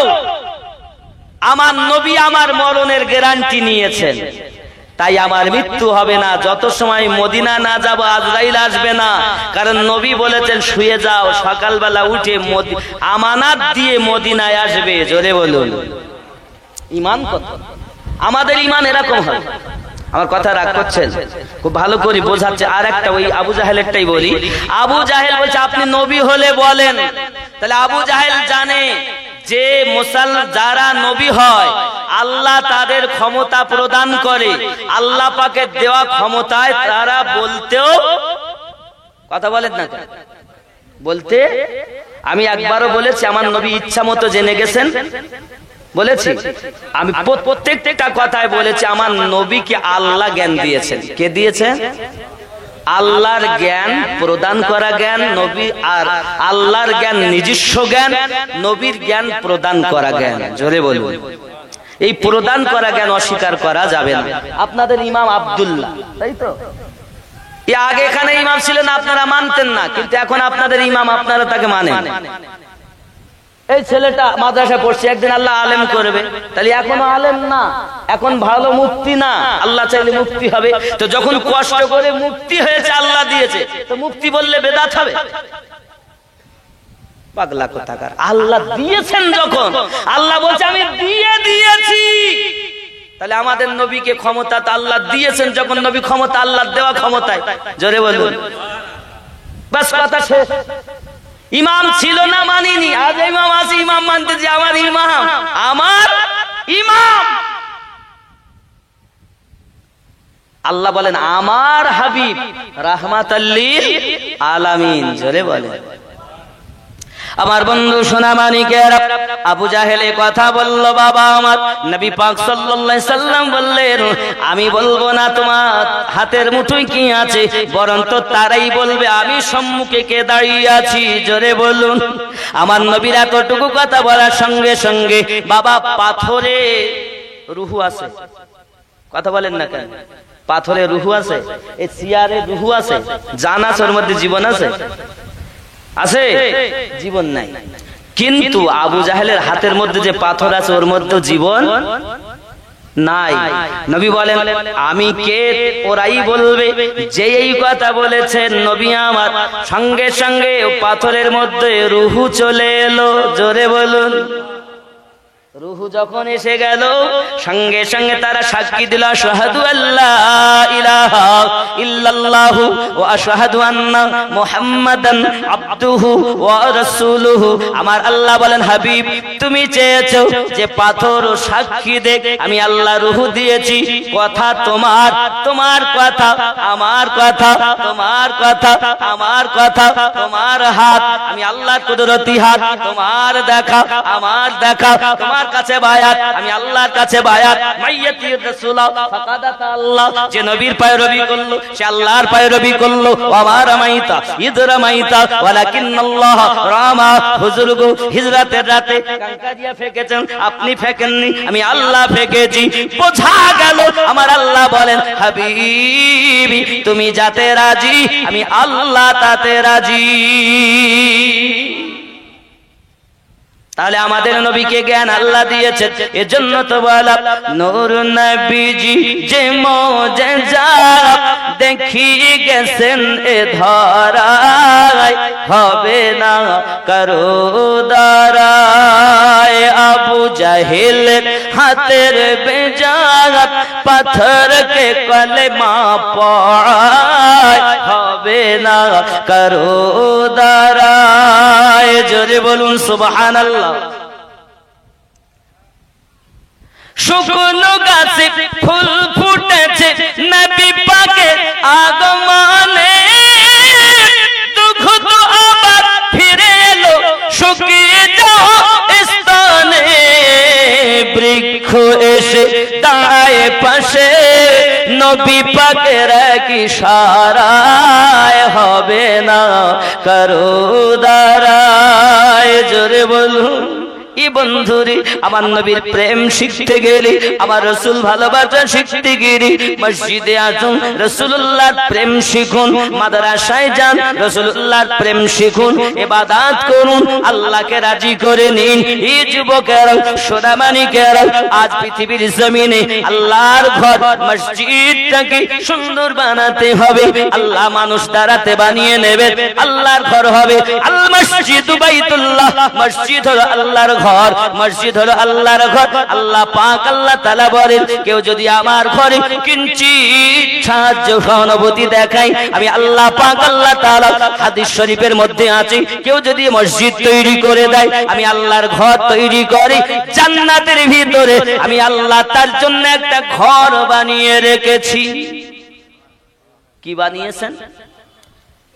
আমার নবী আমার মরণের গ্যারান্টি নিয়েছেন, তাই আমার মৃত্যু হবে না। যত সময় মদিনা না যাব আজরাইল আসবে না, কারণ নবী বলেছেন শুয়ে যাও, সকালবেলা উঠে আমানত দিয়ে মদিনায় আসবে। জোরে বলুন। ঈমান কত? আমাদের ঈমান এরকম হয়। আমার কথা রাগ করছেন? খুব ভালো করে বোঝাচ্ছে। আর একটা ওই আবু জাহেলেরটাই বলি। আবু জাহেল বলছে আপনি নবী হলে বলেন, তাহলে আবু জাহেল জানে যে যারা নবী হয় আল্লাহ তাদের ক্ষমতা প্রদান করে, আল্লাহ পাকের দেওয়া ক্ষমতায় তারা বলতেও, কথা বলেন না বলতে, আমি একবারও বলেছি আমার নবী ইচ্ছা মতো জেনে গেছেন, বলেছি আমি প্রত্যেকটা কথায় বলেছি আমার নবীকে আল্লাহ জ্ঞান দিয়েছেন। কে দিয়েছেন? আল্লাহর জ্ঞান প্রদান করা জ্ঞান নবী, আর আল্লাহর জ্ঞান নিজস্ব জ্ঞান, নবীর জ্ঞান প্রদান করা জ্ঞান। জোরে বলুন। এই প্রদান করা জ্ঞান অস্বীকার করা যাবে না। আপনাদের ইমাম আব্দুল্লাহ, তাই তো? আগে এখানে ইমাম ছিলেন, আপনারা মানতেন না, কিন্তু এখন আপনাদের ইমাম, আপনারা তাকে মানেন। এই ছেলেটা মাদ্রাসা পড়ছে, একদিন আল্লাহ আলেম করবে, তাহলে এখনো আলেম না, এখন ভালো মুফতি না, আল্লাহ চাইলে মুফতি হবে। তো যখন কষ্ট করে মুফতি হয়েছে, আল্লাহ দিয়েছে, তো মুফতি বললে বেদাত হবে? পাগলা কোথাকার। আল্লাহ দিয়েছেন যখন, আল্লাহ বলছে আমি দিয়ে দিয়েছি, তাহলে আমাদের নবীকে ক্ষমতা তো আল্লাহ দিয়েছেন, যখন নবী ক্ষমতা আল্লাহ দেওয়া ক্ষমতায়, জোরে বলুন। বাস কথা শেষ। ইমাম ছিল না মানিনি, আজ ইমাম আছে, ইমাম মানতে যে আমার ইমাম, আমার ইমাম। আল্লাহ বলেন আমার হাবিব রাহমাতাল লিল আলামিন, জোরে বলেন। আমার বন্ধু সোনা মানিকের, আবু জাহেলে কথা বলল, বাবা আমার নবী পাক সাল্লাল্লাহু আলাইহি সাল্লাম বললেন আমি বলবো না তোমার হাতের মুঠোয় কি আছে, বরং তো তারাই বলবে আমি সম্মুখে কে দাঁড়িয়ে আছি, জোরে বলুন। আমার নবীর এতটুকু কথা বলার সঙ্গে সঙ্গে বাবা পাথরে রুহু আছে, কথা বলেন না কেন? পাথরে রুহু আছে, এই চেয়ারে রুহু আছে, জান আছে, ওর মধ্যে জীবন আছে? আছে? জীবন নাই। কিন্তু আবু জাহেলের হাতের মধ্যে যে পাথর আছে, ওর মধ্যে জীবন নাই। নবী বলেন আমি কে, ওরাই বলবে যে এই কথা বলেছেন নবী আমার, সঙ্গে সঙ্গে পাথরের মধ্যে রুহু চলে এলো, জোরে বলুন। রুহু যখন এসে গেল, সঙ্গে সঙ্গে তারা সাক্ষী দিল আশহাদু আল্লা ইলাহা ইল্লাল্লাহু ওয়া আশহাদু আন্না মুহাম্মাদান আবদুহু ওয়া রাসূলুহু। আমার আল্লাহ বলেন হাবিব তুমি চেয়েছো যে পাথর সাক্ষী দেখ, আমি আল্লাহ রুহু দিয়েছি। কথা তোমার, তোমার কথা আমার কথা, তোমার কথা আমার কথা, তোমার হাত আমি আল্লাহর কুদরতি হাত, তোমার দেখা আমার দেখা, তোমার কাছে বায়াত আমি আল্লাহর কাছে বায়াত। মাইয়াতি রাসূলা ফাকাদাত আল্লাহ, যে নবীর পায়রবি করলো সে আল্লাহর পায়রবি করলো। আমার মাইতা ইদরা মাইতা ওয়ালাকিন্নাল্লাহ রামা, হুজুর গো হিজরাতের রাতে কাঙ্কা দিয়া ফেকেছেন, আপনি ফেকেননি, আমি আল্লাহ ফেকেছি। বোঝা গেল আমার আল্লাহ বলেন হাবিবি তুমি যাতে রাজি, আমি আল্লাহ তাতে রাজি। তাহলে আমাদের নবীকে জ্ঞান আল্লাহ দিয়েছেন, এজন্য তো বলা নূর নবীজি যে মুজিজা দেখি গেছেন এ ধরায়, হবে না কারো দ্বারায়। আবু জাহেল হাতের বেজাত পাথরকে কলেমা পড়ায়, হবে না কারো দ্বারায়, জোরে বলুন সুবহানাল্লাহ। শুকনো গাছে ফুল ফুটেছে নবী পাকের আগমনে, দুঃখ তো আবার ফিরে এলো শুকিয়ে যাওয়া স্থানে। বৃক্ষ এসে দাঁড়ায় পাশে নবী পাকের এক ইশারায়, হবে না কারো দ্বারায়, জোরে বলুন। ই বন্ধুরে আমার নবীর প্রেম শিখতে গেলে, আমার রাসূল ভালোবাসা শিখতে গেলে মসজিদে আসুন, রাসূলুল্লাহর প্রেম শিখুন, মাদ্রাসায় যান, রাসূলুল্লাহর প্রেম শিখুন, ইবাদত করুন, আল্লাহকে রাজি করে নিন। এই যুবকেরা সোনামানিকেরা, আজ পৃথিবীর জমিনে আল্লাহর ঘর মসজিদটাকে সুন্দর বানাতে হবে। আল্লাহ মানুষ দাঁড়াতে বানিয়ে নেবেন, আল্লাহর ঘর হবে। আল মসজিদু বাইতুল্লাহ, মসজিদ হলো আল্লাহর ঘর, মসজিদ হলো আল্লাহর ঘর। আল্লাহ পাক আল্লাহ তাআলা বলেন কেউ যদি আমার ঘরে কিঞ্চিত সাহায্য সহানুভূতি দেখায়, আমি আল্লাহ পাক আল্লাহ তাআলা হাদিস শরীফের মধ্যে আছে, কেউ যদি মসজিদ তৈরি করে দেয়, আমি আল্লাহর ঘর তৈরি করি জান্নাতের ভিতরে, আমি আল্লাহ তার জন্য একটা ঘর বানিয়ে রেখেছি। কি বানিয়েছেন?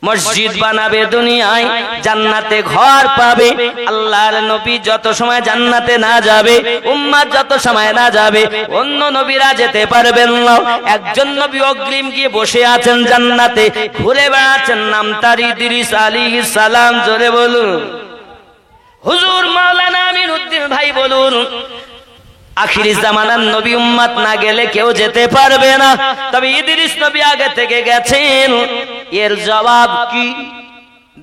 মসজিদ বানাবে দুনিয়ায়, জান্নাতে ঘর পাবে। আল্লাহর নবী যত সময় জান্নাতে না যাবে, উম্মাত যত সময় না যাবে, অন্য নবীরা যেতে পারবেন না। একজন নবী অগ্রিম গিয়ে বসে আছেন জান্নাতে, ঘুরে বেড়াচ্ছেন, নাম তার ইদ্রিস আলাইহিস সালাম, জোরে বলুন। হুজুর মাওলানা আমিন উদ্দিন ভাই বলুন, আখিরি জামানার নবী উম্মত না গেলে কেউ যেতে পারবে না। তবে ইদ্রিস নবী আগে থেকে গেছেন। এর জবাব কি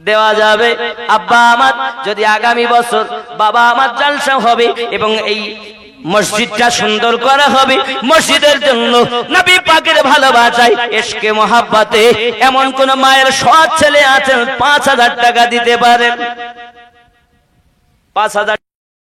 দেওয়া যাবে? আব্বা আমার যদি আগামী বছর বাবা আমার জালসা হবে এবং এই মসজিদটা সুন্দর করা হবে, মসজিদের জন্য নবী পাকের ভালোবাসায় ইশকে মোহাব্বতে এমন কোন মায়ের সৎ ছেলে আছেন 5,000 টাকা দিতে পারেন? 5,000